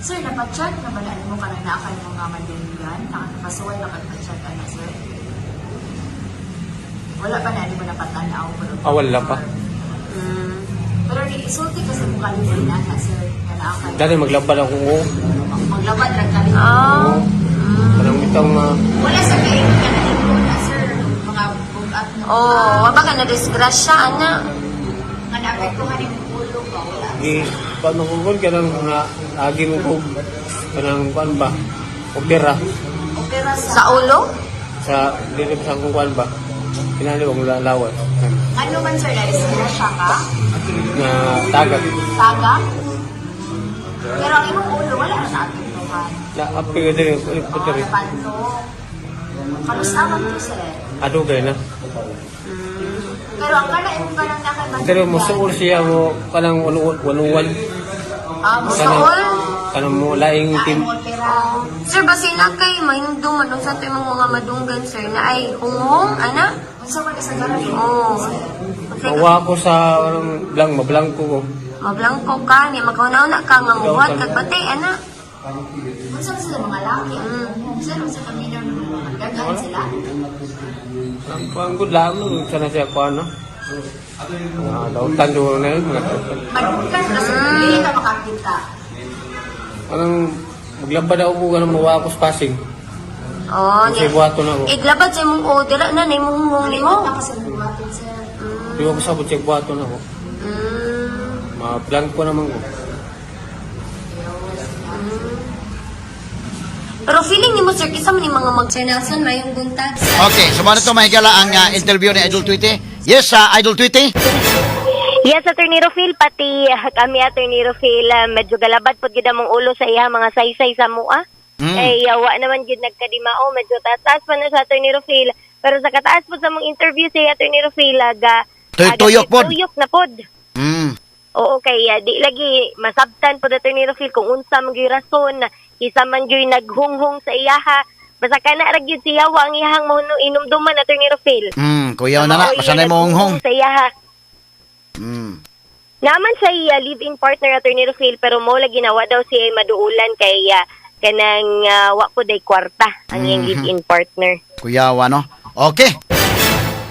Sir, napag-chat na ba na mo ka na akay mga mandingan? Nakapasuway na pag-chat ka na, sir? Wala pa na, di mo napatanaw. Wala pa. Pero isulti kasi mukha ni Nana, sir. Kaya akay. Dati maglabad ako ko. Maglabad lang kami. Parang itong Wala sa kayo ka na ito na, sir. Mga bugat na. Wala ka na disgrasya, ana. Nga naapektuhan yung ulo ba? Wala. paano ko kun kanang na agi mo ko kanang kuan ba opera Sa ulo? sa dili sa kung kuan ba kinali wag lalawas Ano man, sir? Na-disgrasya ka? na tagat Saga? Pero ang imong ulo, wala na sa ating tuhan. na api ka diri ulit po diri Panto. Kalusawan to, sir. adugay na Pero ang kana imong kanang nakay pero mo suol siya mo kanang wanuwan Musaol? kanang mo laing tim Sir, basi na kay mahindong manong sa imong mga madunggan, sir, na ay hunghong, ana? Unsa man sa garan? Oo. mawa ko sa blang mablangko ko Mablangko ka, ni magkauna-una ka nga muwat kag bati, ana? Unsa sila mga laki? Sir, unsa kami na gagawin sila? ang panggod lang sana siya kuan no lautan do na yun Madunggan kasi dili ka makakita. anong maglabad ako ko kanang mawa ko sa passing Oh, kasi buhato na ako iglabad sa imong dira na na imong hunghong nimo. Kasi buhaton, sir. di ko sabot siya buhato na ako ma-blank ko naman ko Pero feeling nimo, sir, kisa man yung mga mag-Sir Nelson, mayong buntag sa... Okay, so muna ito mahigala ang interview ni Idol Tweety. Yes, Idol Tweety. Yes, Attorney Rofil, pati kami, Attorney Rofil, medyo galabad po gid among ulo sa iya mga saysay sa mua. Eh, yawa naman gid nagkadimao, medyo taas pa na sa Attorney Rofil. Pero sa kataas po sa mong interview si Attorney Rofil, Tuyok pod. Tuyok na pod. Oo, kaya di lagi masabtan po Attorney Rofil kung unsa man gyud rason, isa man gyud naghunghong sa iyaha. Basta kana ra gyud si yawa ang iyahang inumduman Attorney Rofil. Kuya na na, masanay mo honghong. Sa iyaha. Naman sa iya live-in partner Attorney Rofil pero mo lagi ginawa daw siya maduulan kay kanang wa po day kwarta ang iyang live-in partner. Kuyawa, no? Okay.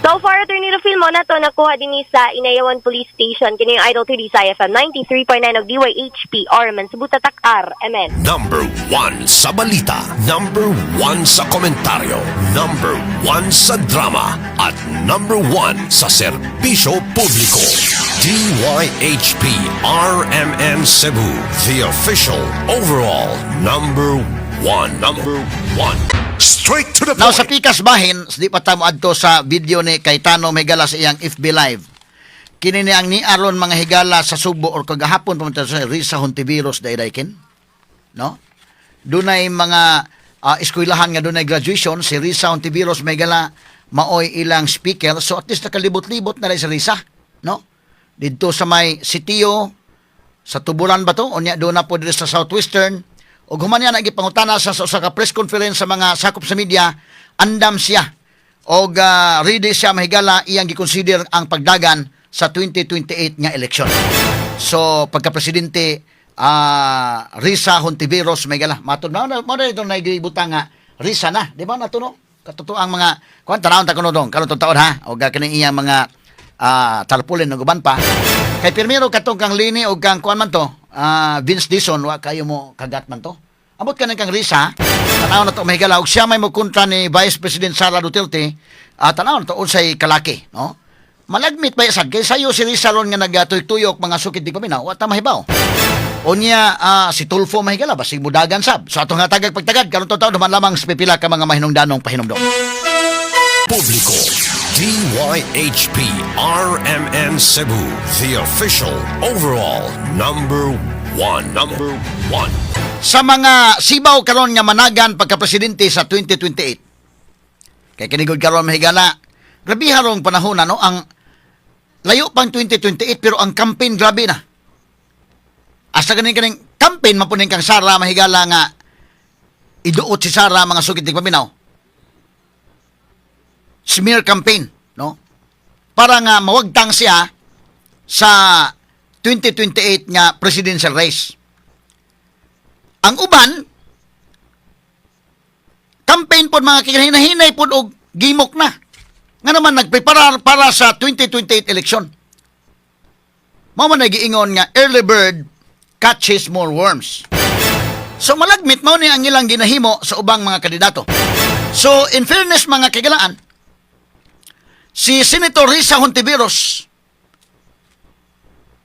So far Attorney Rofil mo na to nakuha din sa Inayawan Police Station kini yung Idol 3D sa FM 93.9 of DYHP Orman Subuta Takar MN. Number 1 sa balita. Number 1 sa komentaryo. Number 1 sa drama. At number 1 sa serbisyo publiko. DYHP RMN Cebu. The official overall number 1. Number 1. Straight to the Now, sa point. Pikas Bahin, di pa tamo adto sa video ni Cayetano Higala sa iyang FB Live. Kini ni ang ni Aron mga higala sa Subo or kagahapon pamunta sa Risa Hontiveros daykin. No? Dunay mga eskwelahan nga dunay graduation si Risa Hontiveros Higala maoy ilang speaker so at least nakalibot-libot na rin sa Risa, no? Dito sa may sitio sa Tuburan ba to? Unya do na po dito sa Southwestern. O human niya nagipangutana sa ka press conference sa mga sakop sa media, andam siya. O ready siya mahigala iyang gikonsider ang pagdagan sa 2028 nga eleksyon. So, pagka-presidente, Risa Hontiveros mahigala. Matod na ito nagibuta nga, Risa na. Di ba natuno? Katuto ang mga, kuwan, tanawon ta kuno dong, kanong taon ha? O kani iyang mga tarpulin ng guban pa. Kay pirmiro katong kang Lini o kang kuwan man to, Vince Dison, wa kayo mo kagat man to. Abot ka ng kang Risa, tanaw na to mahigala, og siya may mukontra ni Vice President Sara Duterte, tanaw na to, unsay kalaki, no? Malagmit ba isag, kay sayo si Risa ron nga nagtuyok mga sukit di paminaw, wata mahibaw. O niya, si Tulfo mahigala, basig mudagan sab. So atong nga tagag pagtagad, karon to taon, duman lamang pipila ka mga mahinungdanong pahinumdong. Publiko. DYHP RMN Cebu. The official overall number 1. Number 1. Sa mga sibaw karon nga managan pagka-presidente sa 2028. Kay kinigod karon mahigala, grabe harong panahon no ang layo pang 2028 pero ang campaign grabe na. Asa kaning campaign mapuning kang Sara mahigala nga iduot si Sara mga sugid ti paminaw. Smear campaign, no? Para nga mawagtang siya sa 2028 nga presidential race. Ang uban, campaign pod mga kinahinay pod og gimok na. Nga naman nagprepara para sa 2028 election. Mao man nagiingon nga early bird catches more worms. So malagmit mao ni ang ilang ginahimo sa ubang mga kandidato. So in fairness mga kagalaan, si Senator Risa Hontiveros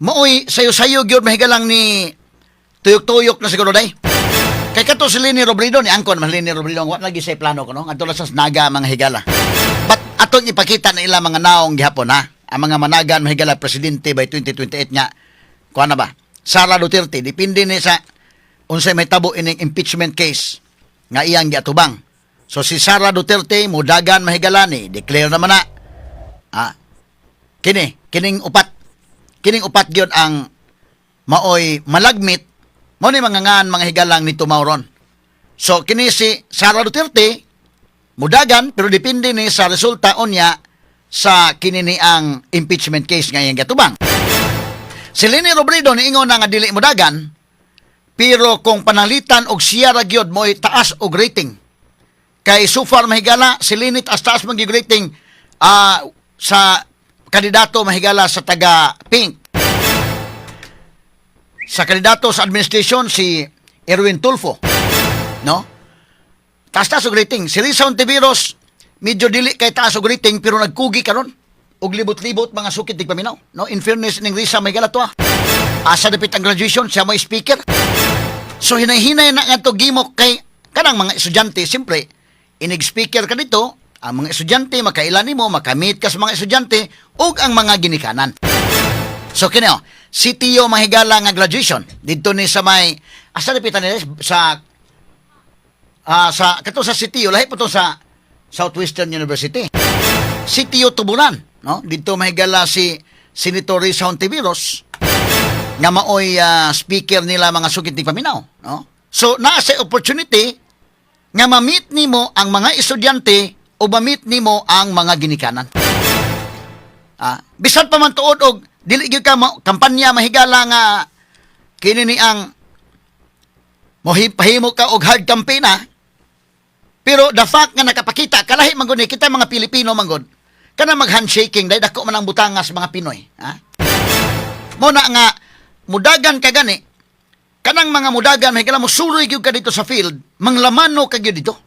maoy sayo-sayo gyud mahigalang ni tuyok-tuyok na siguro day. Kay kato si Leni Robredo ni angkon man Leni Robredo wa lagi say plano ko no. Adto sa naga mga higala. But aton ipakita na ila mga naong gihapon ha. Ang mga managan mahigala presidente by 2028 nga. Kuha na ba? Sara Duterte depende ni sa unsay may tabo ining impeachment case nga iyang giatubang. So si Sara Duterte mudagan mahigala ni declare naman na. Kining upat gyud ang maoy malagmit mo ni mangangan mga higalang ni tumawron. So kini si Sara Duterte mudagan pero depende ni sa resulta unya sa kini ni ang impeachment case nga iyang gatubang. Si Leni Robredo niingon na nga dili mudagan pero kung panalitan og siya ra gyud mo'y taas og rating. Kay so far mahigala si Leni taas man gyud rating sa kandidato mahigala sa taga Pink. Sa kandidato sa administration si Erwin Tulfo, no? Taas og rating. Si Risa Hontiveros medyo dili kay taas og rating pero nagkugi karon og libot-libot mga sukit tigpaminaw, no? In fairness ning Risa mahigala to. Asa dapit ang graduation siya mo speaker. So hinay-hinay na nga to gimok kay kanang mga estudyante simpre inig-speaker ka dito, ang mga estudyante makailan nimo makamit ka sa mga estudyante ug ang mga ginikanan. So kini si Tio mahigala nga graduation didto ni sa may asa dapitan ni sa kato sa si Tio lahi po to sa Southwestern University. Si Tio Tuburan, no? Didto mahigala si Senator Risa Hontiveros nga maoy speaker nila mga sugit ni paminaw, no? So naa sa opportunity nga ma-meet nimo ang mga estudyante o ma-meet nimo ang mga ginikanan. Bisan pa man tuod og dili gyud ka kampanya mahigala nga kini ni ang mohipahimo ka og hard campaign pero the fact nga nakapakita kalahi man gud ni kita mga Pilipino man gud kana mag handshaking dahil dako man ang butangas mga Pinoy mo na nga mudagan ka gani kanang mga mudagan mahigala mo suroy gyud ka dito sa field manglamano ka gyud dito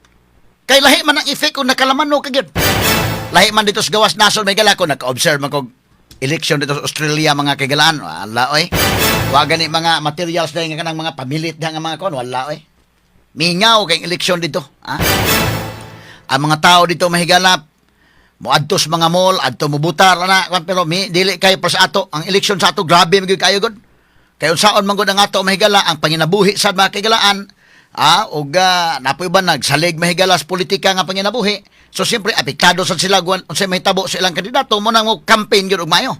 kay lahi man ang effect kung nakalamano ka gyud lahi man dito sa gawas nasod mahigala ko naka-observe man kog election dito sa Australia mga kagalaan wala oy wa gani mga materials dahil nga kanang mga pamilit nga mga kon wala oy mingaw kay election dito ang mga tao dito mahigala moadto sa mga mall adto mobutar na pero dili kay pa sa ato ang election sa ato grabe magyud kayo gud kay unsaon man gud ang ato mahigala ang panginabuhi sa mga kagalaan ug napoy ba nagsalig mahigala sa politika nga panginabuhi. So siyempre apektado sa sila unsay mahitabo sa ilang kandidato mo nang mo campaign gyud og mayo.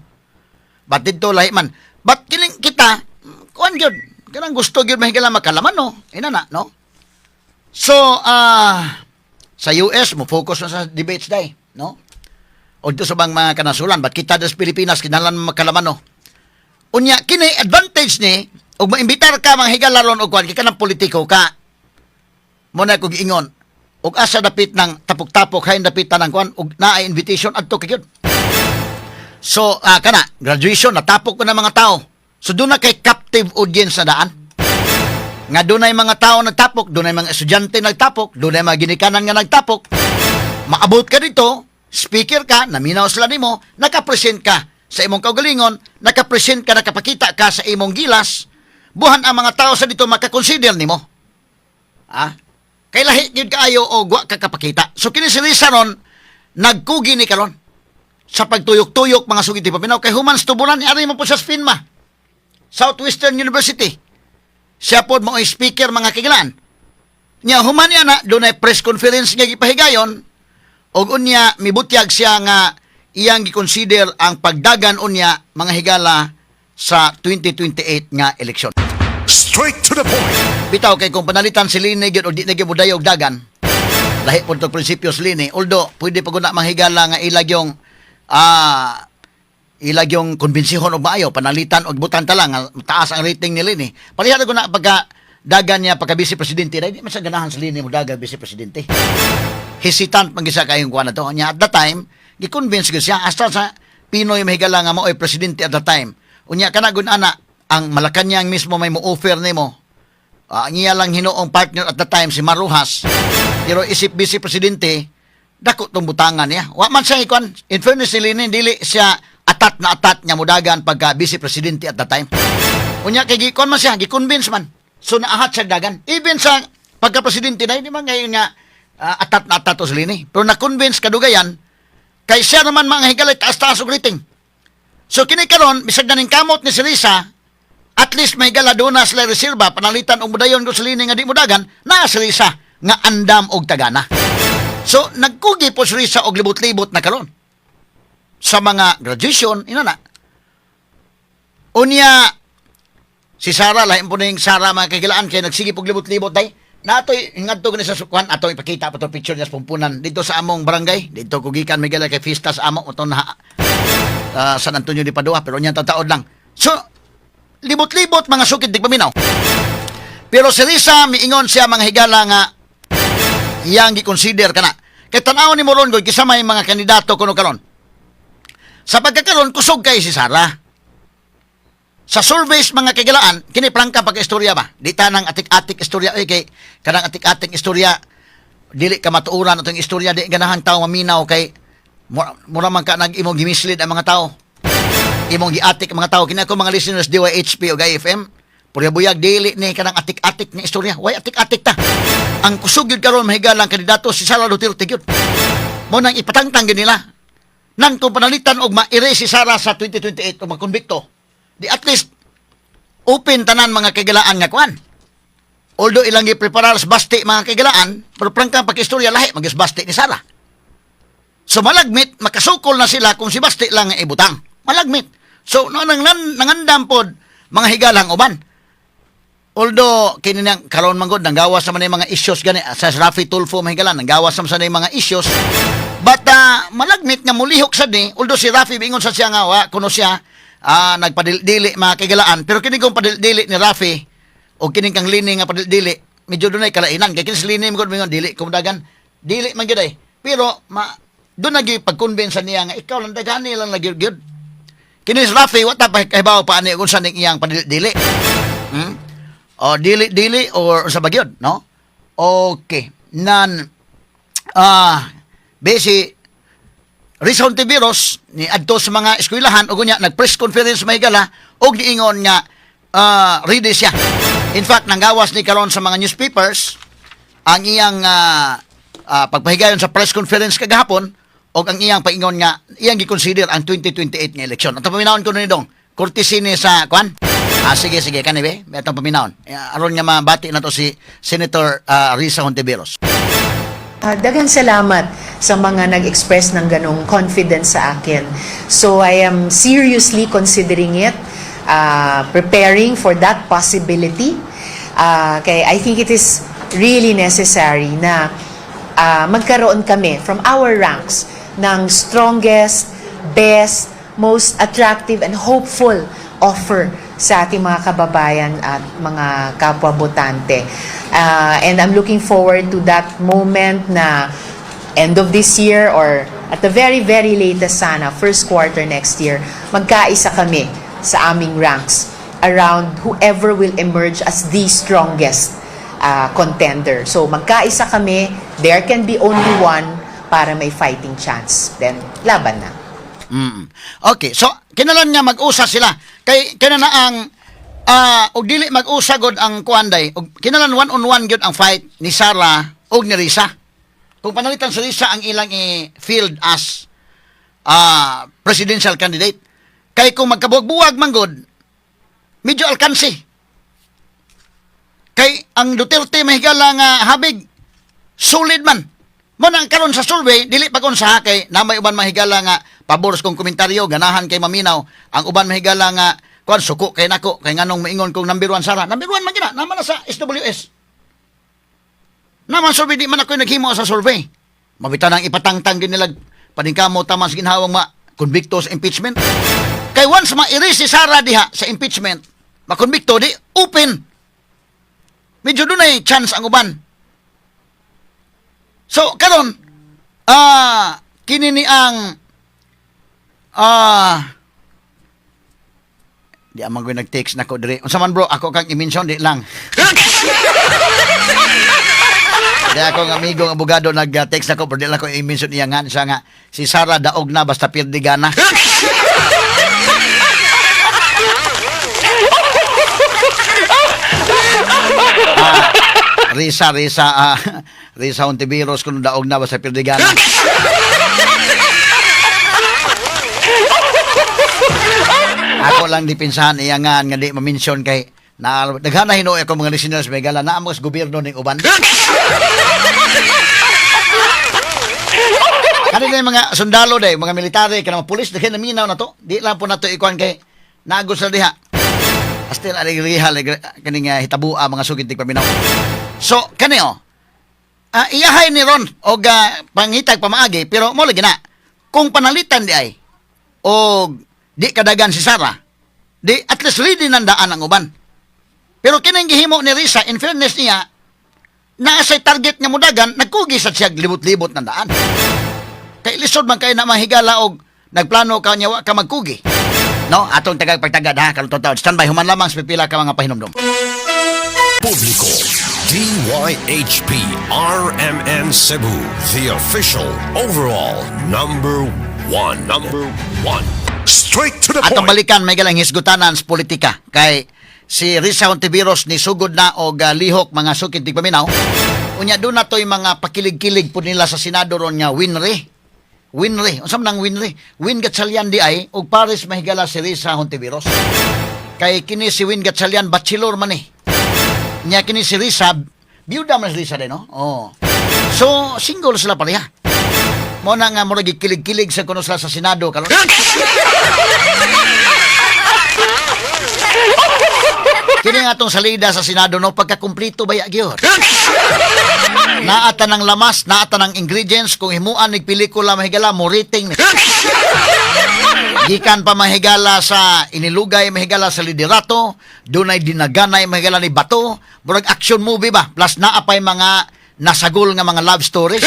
But dito lahi man. But kining kita kuan gyud kanang gusto gyud mahigala makalaman no. Inana no. So sa US mo focus na sa debates day, no? O dito sa bang mga kanasulan but kita sa Pilipinas kinahanglan makalaman no. Unya kini advantage ni og maimbitar ka mga higala ron og kuan kay kanang politiko ka. Mo na kog ingon og asa dapit ng tapok-tapok hay dapit tanang kuan og naay invitation adto kay gyud. So kana graduation natapok ko na mga tao. So doon na kay captive audience na daan. Nga doon ay mga tao nagtapok, doon ay mga estudyante nagtapok, doon ay mga ginikanan nga nagtapok. Maabot ka dito, speaker ka, naminaw sila nimo, nakapresent ka sa imong kaugalingon, nakapresent ka, nakapakita ka sa imong gilas, buhan ang mga tao sa dito makakonsider nimo. Kay lahi gyud kaayo o wa ka kapakita. So kini si Risa ron nagkugi ni karon sa pagtuyok-tuyok mga sugid ti paminaw kay human tuburan ni ari mo po sa SPINMA. Southwestern University. Siya po mo speaker mga kigalan. Nya human niya na dunay press conference nga gipahigayon og unya mibutyag siya nga iyang gi-consider ang pagdagan unya mga higala sa 2028 nga eleksyon. Straight to the point. Bitaw kay kung panalitan si Lini gyud o di na gyud og dagan. Lahi po to prinsipyo si Lini. Although pwede pa gud na manghigala nga ilag yung konbensihon og maayo panalitan og butan ta lang taas ang rating ni Lini. Parehas ko na pagka dagan niya pagka vice presidente na hindi man sa ganahan sa linya mo dagan vice presidente. Hesitant man gisa kayong kuan na to. Nya at the time, gi-convince gyud siya hasta sa Pinoy mahigala nga mo ay presidente at the time. Unya kana gun ana ang Malacañang mismo may mo-offer nimo. Ang iya lang hinuong partner at the time si Maruhas. Pero isip vice presidente, dako tong butangan niya. Wa man siya ikuan. In fairness si Lenin, dili siya atat na atat niya mudagan pagka vice presidente at the time. Unya kay gikon man siya, gi-convince man. So naahat siya dagan. Even sa pagka-presidente na, hindi man ngayon nga atat na atat to si Lenin. Pero na-convince kadugayan, kay siya naman mga higalay, taas-taas og rating. So kini karon bisag na ning kamot ni si Risa, at least may higala doon na sila reserva, panalitan og mudayon ko si Lenin nga di mudagan, na si Risa nga andam og tagana. So nagkugi po si Risa og libot-libot na karon sa mga graduation, ina na. Unya, si Sara, lahin po na yung Sara mga kagilaan, kaya nagsige pog libot-libot day. Na ato'y ingadto gani sa sukuan, atong ipakita pa to picture niya sa pumpunan dito sa among barangay. Dito kugikan may gala kay Fiesta sa among ito na San Antonio de Padua, pero niyan tataod lang. So, libot-libot mga sukid di paminaw. Pero si Risa, miingon siya mga higala nga iyang gi-consider kana. Kaya tanaw ni Moron Goy, kisama yung mga kandidato kuno karon. Sa pagkakaroon, kusog kay si Sara. Sa surveys mga kagilaan, kini prangka pagka-istorya ba? Di tanang atik-atik istorya, kay kanang atik-atik istorya, dili ka matuuran atong istorya, di ganahan tao maminaw kay mura man ka nag-imong gimislead ang mga tao. Imong giatik ang mga tao. Kina ko mga listeners DYHP o IFM, purya-buyag dili ni kanang atik-atik ni istorya. Way atik-atik ta. Ang kusog yun karon mahigalang kandidato si Sara Duterte yun. Mo nang ipatangtang yun nila. Nang kung panalitan og maire si Sara sa 2028 o magkonbikto, di at least open tanan mga kagilaan nga kuan. Although ilang gi-preparar sa basti mga kagilaan, pero prangka pag-istorya lahi mag-basti ni Sara. So malagmit, makasukol na sila kung si basti lang nga ibutang. Malagmit. So nangandam pod mga higalang uban. Although kini nang karon man gud nanggawas naman yung mga issues gani sa Rafi Tulfo mahigalan nanggawas naman sa mga issues. But malagmit nga mulihok sad ni, although si Rafi bingon sa siya nga wa kuno siya nagpadili mga kagilaan, pero kini kong padili ni Rafi o kini kang Lini nga padili medyo dunay kalainan kay kini si Lini mo mingon dili kumdagan dili man gyud ay, pero doon nagi pag-convince niya nga ikaw lang dagani lang lagi gyud. Kini si Rafi wa ta pa kahibaw pa ani kung sa ning iyang padili. O dili or sa bagyod, no? Okay. Basi Risa Hontiveros ni adto sa mga eskwelahan ug unya nag-press conference mahigala og niingon nga ready siya. In fact, nanggawas ni karon sa mga newspapers ang iyang pagpahigayon sa press conference kagahapon og ang iyang paingon nga iyang gi-consider ang 2028 nga eleksyon. Ato paminawon ko ni dong. Courtesy ni sa kwan. Sige kani be. Atong paminawon. Aron nga mabati na to si Senator Risa Hontiveros. Daghang salamat sa mga nag-express ng ganong confidence sa akin. So I am seriously considering it, preparing for that possibility. Kaya I think it is really necessary na magkaroon kami from our ranks ng strongest, best, most attractive and hopeful offer sa ating mga kababayan at mga kapwa-botante. And I'm looking forward to that moment na end of this year or at the very, very latest sana, first quarter next year, magkaisa kami sa aming ranks around whoever will emerge as the strongest contender. So magkaisa kami, there can be only one para may fighting chance. Then, laban na. Okay, so kinalan nga mag-usa sila. Kay kinana ang og dili mag-usa gud ang kuanday. Og kinalan one-on-one gyud ang fight ni Sara og ni Risa. Kung panalitan sa Risa ang ilang field as presidential candidate. Kay kung magkabuwag-buwag man gud, medyo alkansi. Kay ang Duterte mahigala nga habig solid man. Mo nang karon sa survey dili pa kon sa kay namay uban mahigala nga pabor kong komentaryo ganahan kay maminaw ang uban mahigala nga kuan suko kay nako kay nganong maingon kong number 1 Sara number 1 man gina naman na sa SWS naman survey di man ako naghimo sa survey mabitan ang ipatangtang gid nila paningkamo tamas ginhawang convicto sa impeachment kay once ma-erase si Sara diha sa impeachment makonbikto di open medyo doon ay chance ang uban. So, karon kini ni ang di amang ko nag-text na ko diri. Unsa man bro, ako kang i-mention di lang. Di ako ng amigong abogado nag-text na ko, pero di lang ko i-mention niya nga. Siya nga, si Sara daog na basta pirdigana. Risa Hontiveros kung daog na basta pirdigana. Ako lang dipinsahan iya nga di ma-mention kay na daghana hinuoy ako mga listeners may gala na amos gobyerno ning uban. Kanina yung mga sundalo day, mga military, kanang mga pulis, dahil naminaw na to. Di lang po na to ikuan kay nagos na diha. Astil aligriha kaning hitabua mga sugid tig paminaw. So, kanio, iyahay ni Ron og pangitag pamaagi, pero mo lagi na, kung panalitan di ay, o di kadagan si Sara, di at least ready ng daan ang uban. Pero kining gihimo ni Risa, in fairness niya, naasay target nga mudagan, nagkugi sa siya libot-libot ng daan. Kay lisod man kayo na mahigala og nagplano ka niya ka magkugi. No, atong tagag-pagtagad ha, kalutong taon. Standby, human lamang sa pipila ka mga pahinomdom. Publiko, DYHP RMN Cebu, the official overall number one. Straight to the Atong point. balikan may galang hisgutanan sa politika. Kay si Risa Hontiveros ni sugod na og lihok mga sukid tig paminaw. Unya doon na to'y mga pakilig-kilig po nila sa Senado ron nga Winry. Unsam nang Winry? Win Gatchalian di ay og pares mahigala si Risa Hontiveros. Kay kini si Win Gatchalian bachelor man eh. Nya kini si Risa biyuda man si Risa din no. Oh. So single sila pareha. Mo na nga murag kilig-kilig sa kuno sila sa Senado karon. Kini nga itong salida sa Senado, no, pagkakumplito ba gyud. Naata ng lamas, naata ng ingredients, kung himuan ng pelikula mahigala, mo rating. Gikan pa mahigala sa inilugay, mahigala sa liderato, dunay dinaganay, mahigala ni bato, murag action movie ba, plus naapay mga nasagol nga mga love stories.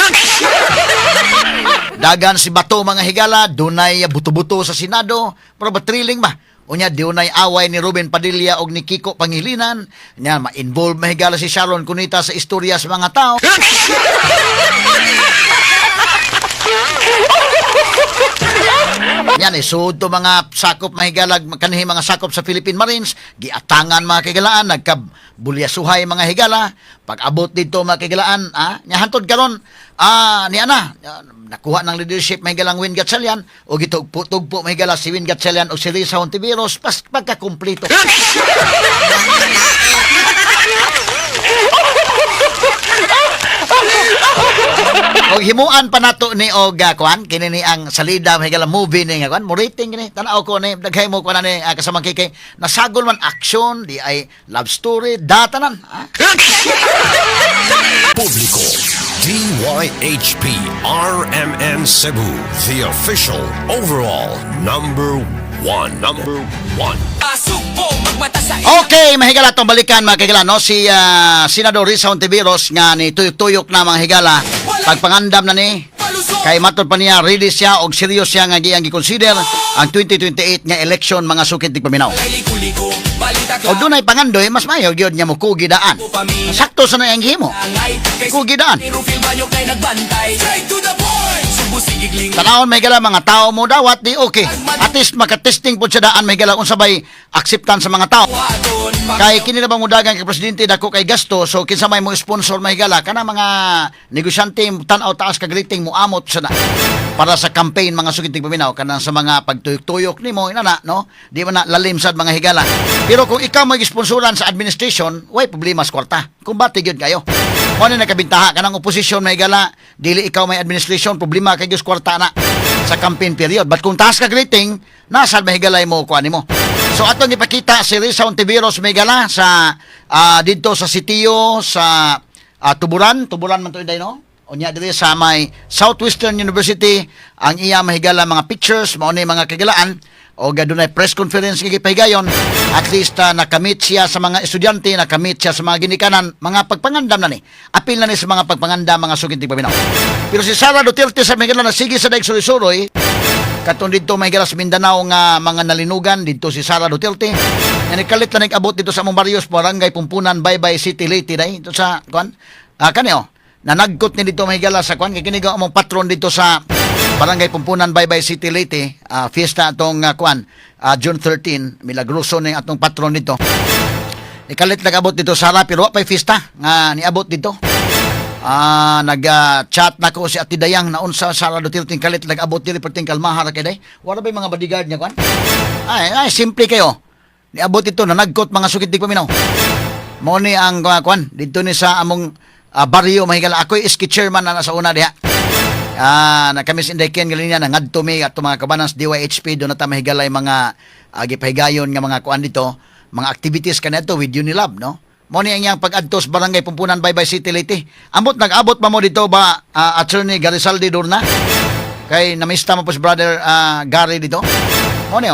Dagan si bato mga higala, dunay buto-buto sa Senado, pero ba thrilling ba? Unya diunay away ni Ruben Padilla og ni Kiko Pangilinan. Nya ma-involve mahigala si Sharon Cunita sa istorya sa mga tao. Yan isud to mga sakop mahigalag kanhi mga sakop sa Philippine Marines, giatangan mga kigalaan, nagkabulyasuhay mga higala. Pag abot dito mga kigalaan, nya hantod karon ni ana nakuha ng leadership mahigalang Win Gatchalian o gitugpo mahigala si Win Gatchalian o si Risa Hontiveros pagkakumpleto. Og himuan pa nato ni og kuan kini ni ang salida mahigala movie ni nga kuan mo rating kini tan-aw ko ni daghay mo kuan ni kasama kay nasagol man action di ay love story datanan. Publiko, DYHP RMN Cebu, the official overall number one. Pasok magmata sa Okay, mahigala tong balikan mga kigala no si Senador Risa Hontiveros nga ni tuyok-tuyok na mga higala pagpangandam na ni kay matod pa niya ready siya og serious siya nga giyang gi-consider ang 2028 nga election mga sukid tig paminaw. liko-liko, balita ka. Og dunay pangandoy mas mayo gyud nya mo kugidaan. Sakto sa na ang himo. Kugidaan. Pero feel banyo kay nagbantay. Straight to the point. Subo sigigling. Tanawon may gala mga tao mo dawat di okay. At least makatesting pud sa daan may gala kung sabay acceptance sa mga tao. Kay kini na bang mudagan kay presidente dako kay gasto so kinsa may mo sponsor may gala kana mga negosyante tan-aw taas kag rating mo amot sa na para sa campaign mga sugid tig paminaw kanang sa mga pagtuyok-tuyok nimo inana no di man na lalim sad mga higala. Pero kung ikaw may sponsoran sa administration way problema sa kwarta kung bati gyud kayo. Mo na nakabintaha kanang oposisyon may gala dili ikaw may administration problema kay gyud kwarta na sa campaign period but kung taas kag rating nasad mahigalay mo kuan nimo. So atong ipakita si Risa Hontiveros may gala sa dito sa sitio sa Tuburan man to inday no. Unya diri sa may Southwestern University ang iya mahigala mga pictures mao ni mga kagalaan o gadunay press conference nga gipahigayon. At least nakamit siya sa mga estudyante, nakamit siya sa mga ginikanan, mga pagpangandam na ni. Apil na ni sa mga pagpangandam mga sugid paminaw. Pero si Sara Duterte sa mahigala na sige sa daig suroy-suroy katon dito mahigala sa Mindanao nga mga nalinugan dito si Sara Duterte. Nikalit na nag-abot dito sa among barrios Barangay Pumpunan, Baybay City, Leyte day dito sa kuan. Kanyo nanagkot ni dito mahigala sa kuan kay kini among patron dito sa Barangay Pumpunan, Baybay City, Leyte. Fiesta atong kuan June 13, milagroso ning atong patron dito. Ikalit nag-abot dito Sara pero wa pay fiesta nga niabot dito. Nag-chat na ko si Ati Dayang na unsa Sara Duterte kalit nag-abot diri perting kalmahar kay day. Wala ba mga bodyguard niya kuan? Ay simple kayo. Niabot ito na nagkot mga sugid di paminaw. Mo ni ang kuan dito ni sa among baryo mahigala ako iski chairman na nasa una diha. Na kami sindaken galing niya na ngadto mi at mga kabanan sa DYHP do na ta mahigalay mga gipahigayon nga mga kuan dito, mga activities kanito with Unilab, no? Mo ni ang iyang pag-adto sa Barangay Pumpunan, Baybay City, Leyte. Ambot nag-abot pa mo dito ba Attorney Garizalde Durna? Kay namista mo po si brother Gary dito. Mo ni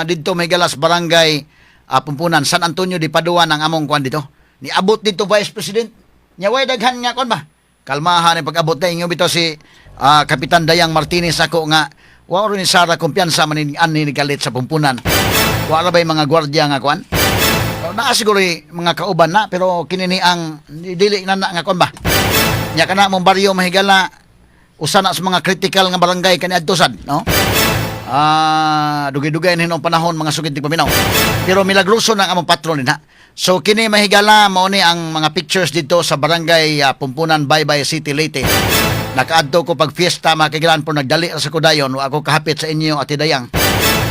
dito mahigalas Barangay Pumpunan, San Antonio di Padua ang among kuan dito. Niabot dito Vice President. Nya way daghan nga kuan ba? Kalmahan ang pag-abot na inyo bito si Kapitan Dayang Martinez ako nga wala ni Sara kumpiyansa ani ni galit sa Pumpunan. Wala ba yung mga gwardiya nga kuan? Naa siguro mga kauban na pero kinini ang dili na nga kuan ba? Nya kana mong baryo mahigala usa na sa mga critical nga barangay kaniadto sad, no? Dugay-dugay hinong panahon mga sugid paminaw. Pero milagroso na ang among patron din ha. So kini mahigala mao ni ang mga pictures dito sa Barangay Pumpunan, Baybay City, Leyte. Nakaadto ko pag fiesta makigilan po nagdali sa kudayon wa ako kahapit sa inyo Ati Dayang.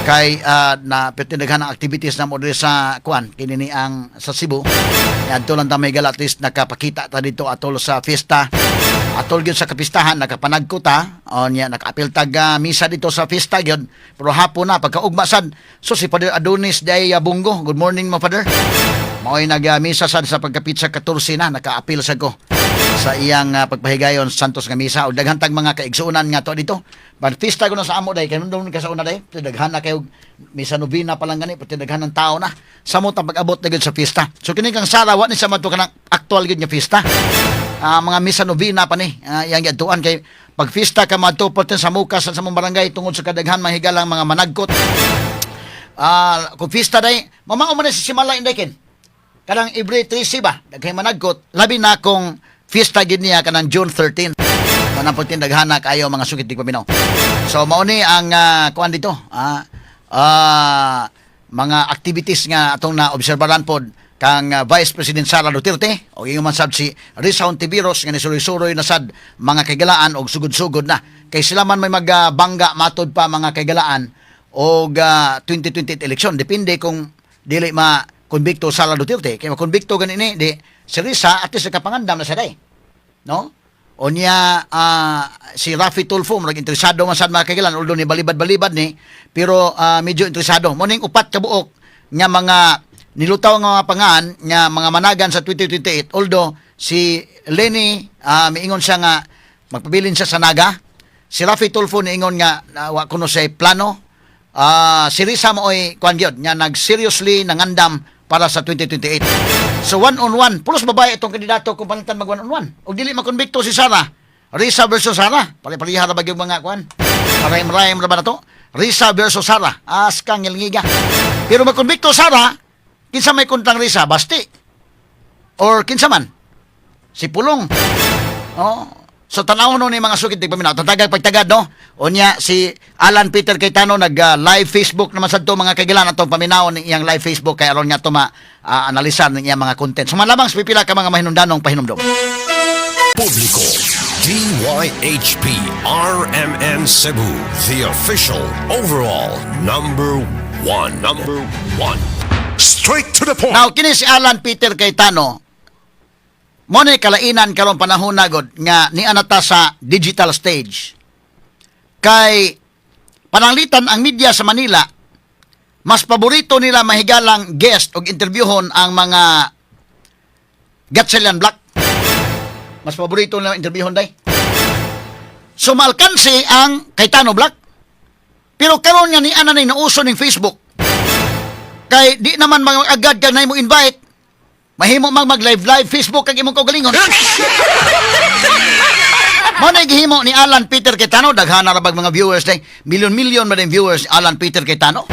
Kay na petindaghan ang activities na mo diri sa kuan kini ni ang sa Cebu. Adto lang ta mahigala at least nakapakita ta dito atol sa fiesta. Atol gyud sa kapistahan nakapanagko ta. Nya nakaapil tag misa dito sa fiesta gyud. Pero hapon na pagkaugma sad. So si Father Adonis Day Bungo. Good morning mo Father. Mao'y nag-misa sad sa pagkapitsa 14 na, naka-appeal sa ko sa iyang pagpahigayon Santos nga misa. O daghantag mga kaigsuunan nga to dito. Pista ko na sa amo day, kaya nung ka sa una day, daghan na kayo, misa novena pa lang gani, pati daghan ng tao na. Sa mo pag-abot na sa pista. So kini kang Sara, wa ni sa mato ka ng actual gid nga pista. Mga misa novena pa ni, iyang yatuan kay pag pista ka madto pati sa mukas sa mong barangay tungod sa kadaghan mahigalang mga managkot. Kung pista day, mamao man si Simala Indekin. Kanang every 13 ba, daghay managkot, labi na kung fiesta gid niya kanang June 13. Manang putin daghana kayo mga sugid di paminaw. So mao ni ang kuan dito, mga activities nga atong naobserbaran pod kang Vice President Sara Duterte o ingon man sad si Risa Hontiveros nga nisuroy-suroy na sad mga kagalaan og sugod-sugod na. Kay sila man may magbangga matod pa mga kagalaan og 2028 election depende kung dili konbikto Sara Duterte kay konbikto ganini di si Risa at least kapangandam na sa day, no? O niya si Rafi Tulfo nag interesado man sad mga kailan although ni balibad-balibad ni pero medyo interesado mo ning upat ka buok nga mga nilutaw nga mga pangan nga mga managan sa 2028 although si Lenny miingon siya nga magpabilin siya sa Naga, si Rafi Tulfo niingon nga wa kuno say plano, si Risa mooy kuan gyud nya nag seriously nangandam para sa 2028. So one-on-one, pulos babae itong kandidato kung palitan mag one-on-one. O dili makonbikto si Sara. Risa versus Sara. Pali-paliha na ba yung mga kuan? Paraim-raim na ba na to? Risa versus Sara. Askang ngilngiga. Pero makonbikto Sara, kinsa may kuntang Risa? Basti. Or kinsa man? Si Pulong. Oh. So tanaw no ni mga sugid tigpaminaw tatagag pagtagad no. Unya si Alan Peter Cayetano nag live Facebook naman sadto mga kaigilan atong paminaw ni iyang live Facebook kay aron nga to analisan ni iyang mga content. So malamang sa pipila ka mga mahinungdanong pahinumdom. Publiko, DYHP RMN Cebu, the official overall number one. Straight to the point. Now kini si Alan Peter Cayetano mo ni kalainan karon panahon nagod nga ni anata sa digital stage. Kay pananglitan ang media sa Manila, mas paborito nila mahigalang guest o interviewon ang mga Gatchalian Black. Mas paborito na interviewon day. So malkansi ang Cayetano Black. Pero karon nga ni ana nay nauso ning Facebook. Kay di naman agad ka na mo invite. Mahimo mag live Facebook kag imong kaugalingon. Mo na gihimo ni Alan Peter Cayetano, daghana ra bag mga viewers day. Milyon-milyon man viewers ni Alan Peter Cayetano.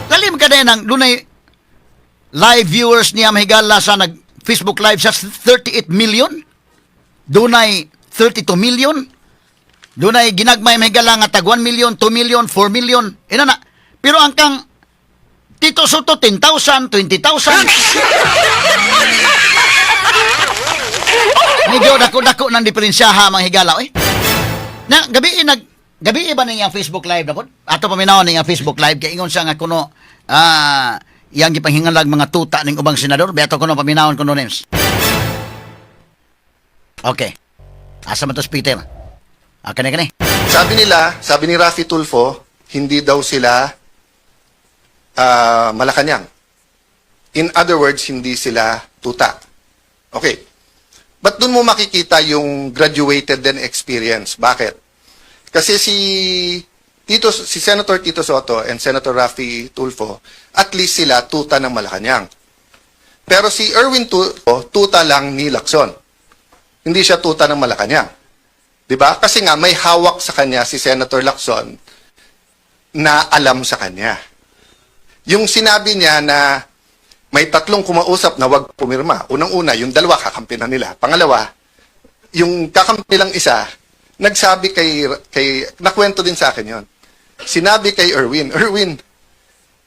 Lalim ka din ang dunay live viewers niya mahigala sa nag Facebook live sa 38 million. Dunay 32 million. Dunay ginagmay mahigala nga tag 1 million, 2 million, 4 million. Ina na. Pero ang kang Tito Soto 10,000, 20,000. Medyo dako-dako ng diferensyaha mga higala eh. Na gabi ba niyang Facebook live na po? Ato paminaw niyang Facebook live kay ingon siya nga kuno iyang gipanghingalag mga tuta ning ubang senador. Beto kuno paminawon kuno names. Okay. Asa man tos Peter? Kani. Sabi ni Raffy Tulfo, hindi daw sila Malacanang. In other words, hindi sila tuta. Okay. But doon mo makikita yung graduated din experience. Bakit? Kasi si Senator Tito Soto and Senator Raffy Tulfo, at least sila tuta ng Malacanang. Pero si Erwin Tulfo, tuta lang ni Lacson. Hindi siya tuta ng Malacanang. 'Di ba? Kasi nga may hawak sa kanya si Senator Lacson na alam sa kanya. Yung sinabi niya na may 3 kumausap na wag pumirma. Unang-una, yung 2 kakampi na nila. Pangalawa, yung kakampi lang isa, nagsabi kay nakwento din sa akin yon. Sinabi kay Erwin,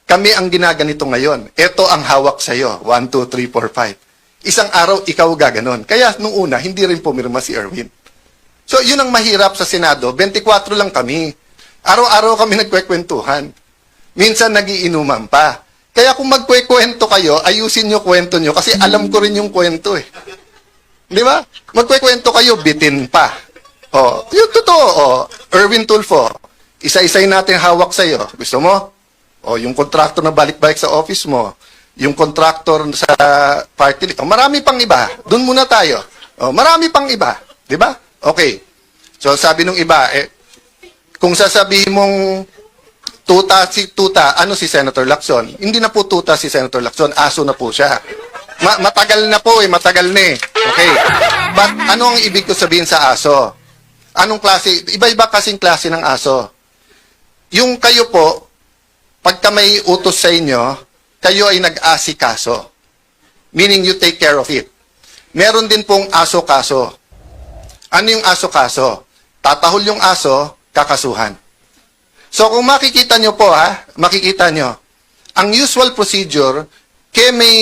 kami ang ginaganito ngayon. Ito ang hawak sa'yo. 1, 2, 3, 4, 5. Isang araw, ikaw gaganon. Kaya nung una, hindi rin pumirma si Erwin. So, yun ang mahirap sa Senado. 24 lang kami. Araw-araw kami nagkwekwentuhan. Minsan nagiinuman pa. Kaya kung magkwekwento kayo, ayusin nyo kwento nyo kasi alam ko rin yung kwento eh. Di ba? Magkwekwento kayo, bitin pa. Oh, yung totoo. Oh, Erwin Tulfo, isa-isay natin hawak sa'yo. Gusto mo? O, yung kontraktor na balik-balik sa office mo. Yung kontraktor sa party list. O, marami pang iba. Doon muna tayo. O, marami pang iba. Di ba? Okay. So, sabi nung iba, kung sasabihin mong tuta, ano si Senator Lacson? Hindi na po tuta si Senator Lacson. Aso na po siya. Matagal na po matagal na eh. Okay. But ano ang ibig ko sabihin sa aso? Anong klase? Iba-iba kasing klase ng aso. Yung kayo po, pagka may utos sa inyo, kayo ay nag-asikaso. Meaning you take care of it. Meron din pong aso-kaso. Ano yung aso-kaso? Tatahol yung aso, kakasuhan. So kung makikita nyo po makikita nyo, ang usual procedure, kaya may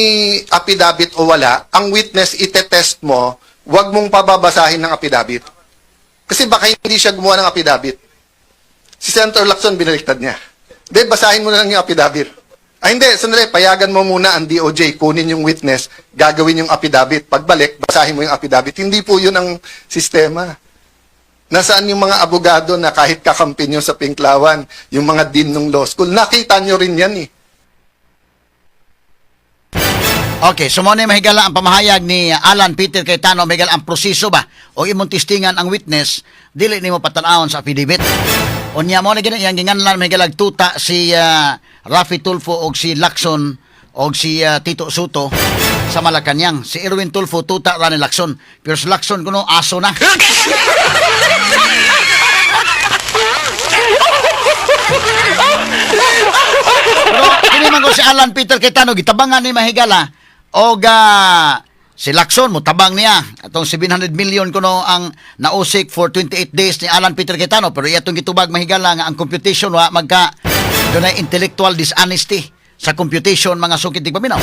affidavit o wala, ang witness itetest mo, wag mong pababasahin ng affidavit. Kasi baka hindi siya gumawa ng affidavit. Si Senator Lacson, binaliktad niya. Hindi, basahin mo na lang yung affidavit. Hindi, sandali, payagan mo muna ang DOJ, kunin yung witness, gagawin yung affidavit. Pagbalik, basahin mo yung affidavit. Hindi po yun ang sistema. Nasaan yung mga abogado na kahit kakampi nyo sa Pinklawan, yung mga dean ng law school, nakita nyo rin yan eh. Okay, so muna mahigala ang pamahayag ni Alan Peter Cayetano, mahigala ang proseso ba o imong testingan ang witness, dili nimo patanawon sa affidavit. Unya mo na gina yang ginganlan mahigala tuta si Raffy Tulfo og si Lacson og si Tito Soto sa Malacanang. Si Erwin Tulfo tuta ra ni Lacson, pero si Lacson kuno aso na. Pero kini man ko si Alan Peter Cayetano gitabangan ni mahigala og si Lacson mo tabang niya atong 700 million kuno ang nausik for 28 days ni Alan Peter Cayetano, pero iyatong gitubag mahigala nga ang computation wa magka dunay intellectual dishonesty sa computation mga sukit tig paminaw.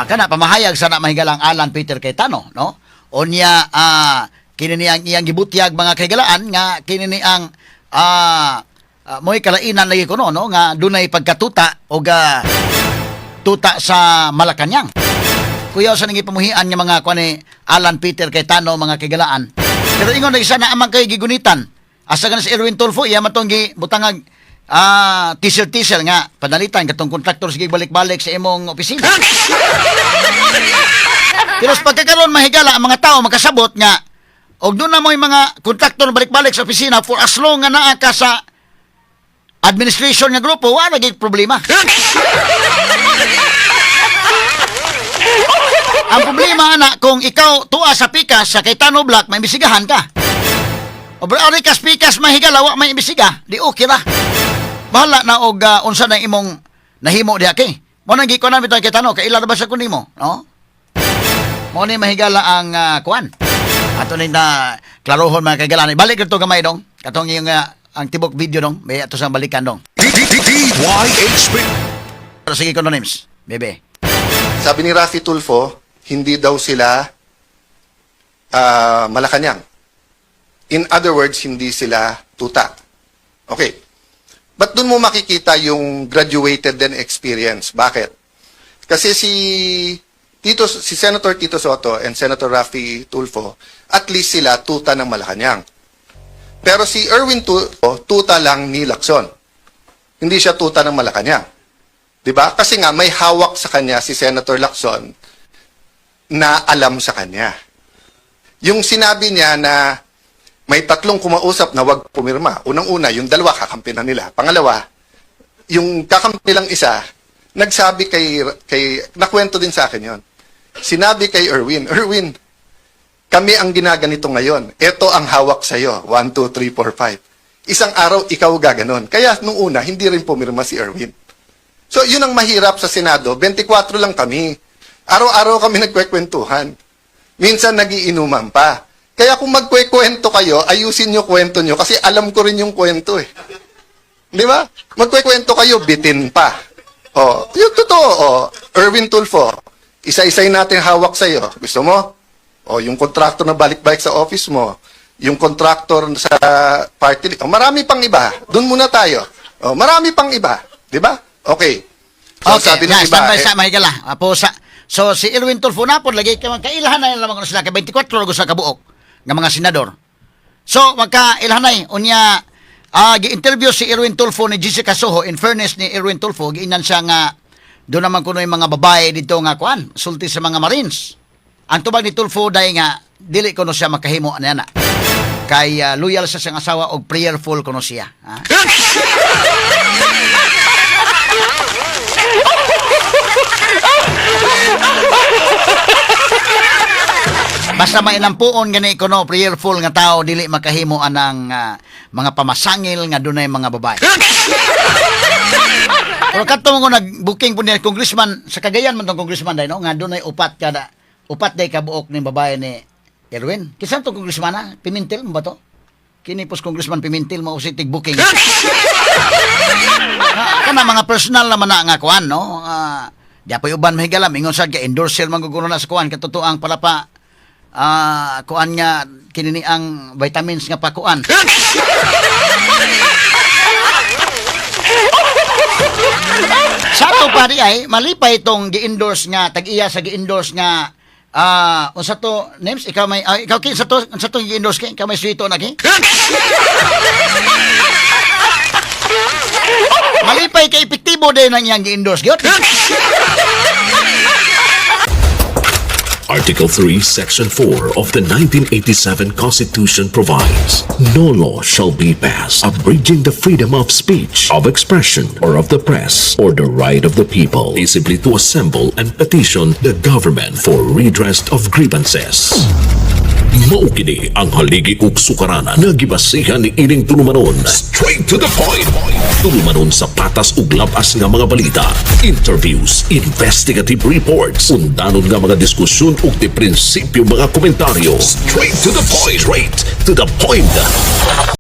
Kana pamahayag sana mahigala ang Alan Peter Cayetano, no? Onya kini niyang iyang gibutyag mga kaigalaan nga kini ni ang mo'y kalainan lagi ko no nga dunay pagkatuta o tuta sa Malacanang. Kuya sa nang ipamuhian nga mga kuani Alan Peter Cayetano mga kaigalaan. Pero ingon na isa na amang kay gigunitan. Asa ka na si Erwin Tulfo iya matong gibutangag teaser nga padalitan katong kontraktor sige balik-balik sa imong opisina. Pero sa pagkakaroon mahigala ang mga tao makasabot nga Og doon na mo yung mga kontraktor balik-balik sa opisina for as long nga naa ka sa administration nga grupo, wala naging problema. Ang problema na kung ikaw tuwa sa pikas sa Cayetano Black, may imbisigahan ka. O bari kas pikas mahigala, wa may imbisiga, di okay ra. Bahala na og unsa na imong nahimo diha kay. Mo nang giko na bitaw Cayetano, kay ila ba sa kunimo, no? Mo ni mahigala ang kuan. Ato ni na klarohon mga kaigalan. Balik ito gamay dong. Katong yung ang tibok video dong. May ato sang balikan dong. DYHP. Pero sige ko no names, bebe. Sabi ni Rafi Tulfo, hindi daw sila Malacanang. In other words, hindi sila tuta. Okay. But doon mo makikita yung graduated din experience. Bakit? Kasi si Senator Tito Soto and Senator Rafi Tulfo, at least sila tuta ng Malacanang. Pero si Erwin Tulfo, tuta lang ni Lacson. Hindi siya tuta ng Malacanang. 'Di ba? Kasi nga may hawak sa kanya si Senator Lacson na alam sa kanya. Yung sinabi niya na may 3 kumausap na wag pumirma. Unang-una, yung 2 kakampi na nila. Pangalawa, yung kakampi lang isa, nagsabi kay nakwento din sa akin yon. Sinabi kay Erwin, kami ang ginaganito ngayon. Ito ang hawak sa'yo. 1, 2, 3, 4, 5. Isang araw, ikaw gaganon. Kaya nung una, hindi rin pumirma si Erwin. So, yun ang mahirap sa Senado. 24 lang kami. Araw-araw kami nagkwekwentuhan. Minsan nagiinuman pa. Kaya kung magkwekwento kayo, ayusin nyo kwento nyo kasi alam ko rin yung kwento eh. Di ba? Magkwekwento kayo, bitin pa. Oh, yung totoo, oh. Erwin Tulfo, isa-isay natin hawak sa'yo. Gusto mo? O, yung contractor na balik-balik sa office mo, yung contractor sa party, o, marami pang iba. Doon muna tayo. O, marami pang iba. Di ba? Okay. So, Okay, sabi ng iba, standby sa mahigala. So, si Erwin Tulfo na po, lagi kailahan na naman ko sila, kay 24 ko sa kabuok ng mga senador. So, magkailahan na unya, gi-interview si Erwin Tulfo ni Jessica Soho. In fairness ni Erwin Tulfo, giinan siya nga, doon naman kuno yung mga babae dito nga, kuan, sulti sa mga Marines. Ang tubag ni Tulfo, dahil nga, dili ko no siya makahimo na. Kay loyal sa siyang asawa o prayerful ko no siya. Ha? Basta may nampuon gani ko no, prayerful nga tao, dili makahimo anang mga pamasangil nga dunay mga babae. Pero kadto mo nag-booking po ni congressman sa Cagayan man tong congressman dai no nga dunay upat day kabuok ni babae ni Erwin. Kisan to congressman na? Pimentel mo ba to? Kini pos congressman Pimentel mo si tig booking. Kana mga personal naman na nga kuan no. Di pa uban mahigala ingon sad ka endorser man guguno na sa kuan katotoang palapa kuan nga kinini ang vitamins nga pakuan. Sa to pa di ay malipay itong gi-endorse nga tag-iya sa gi-endorse nga unsa to names ikaw may ikaw kin sa to gi-endorse kay ikaw may suito na kay. Malipay kay epektibo din ang iyang gi-endorse gyud. Article 3, Section 4 of the 1987 Constitution provides, no law shall be passed abridging the freedom of speech, of expression, or of the press, or the right of the people peaceably to assemble and petition the government for redress of grievances. Maukini ang haligi ug sukaranan nga gibasihan ni ining tulumanon. Straight to the point. Tulumanon sa patas ug labas nga mga balita, interviews, investigative reports, undanon nga mga diskusyon ug di prinsipyo mga komentaryo. Straight to the point. Straight to the point.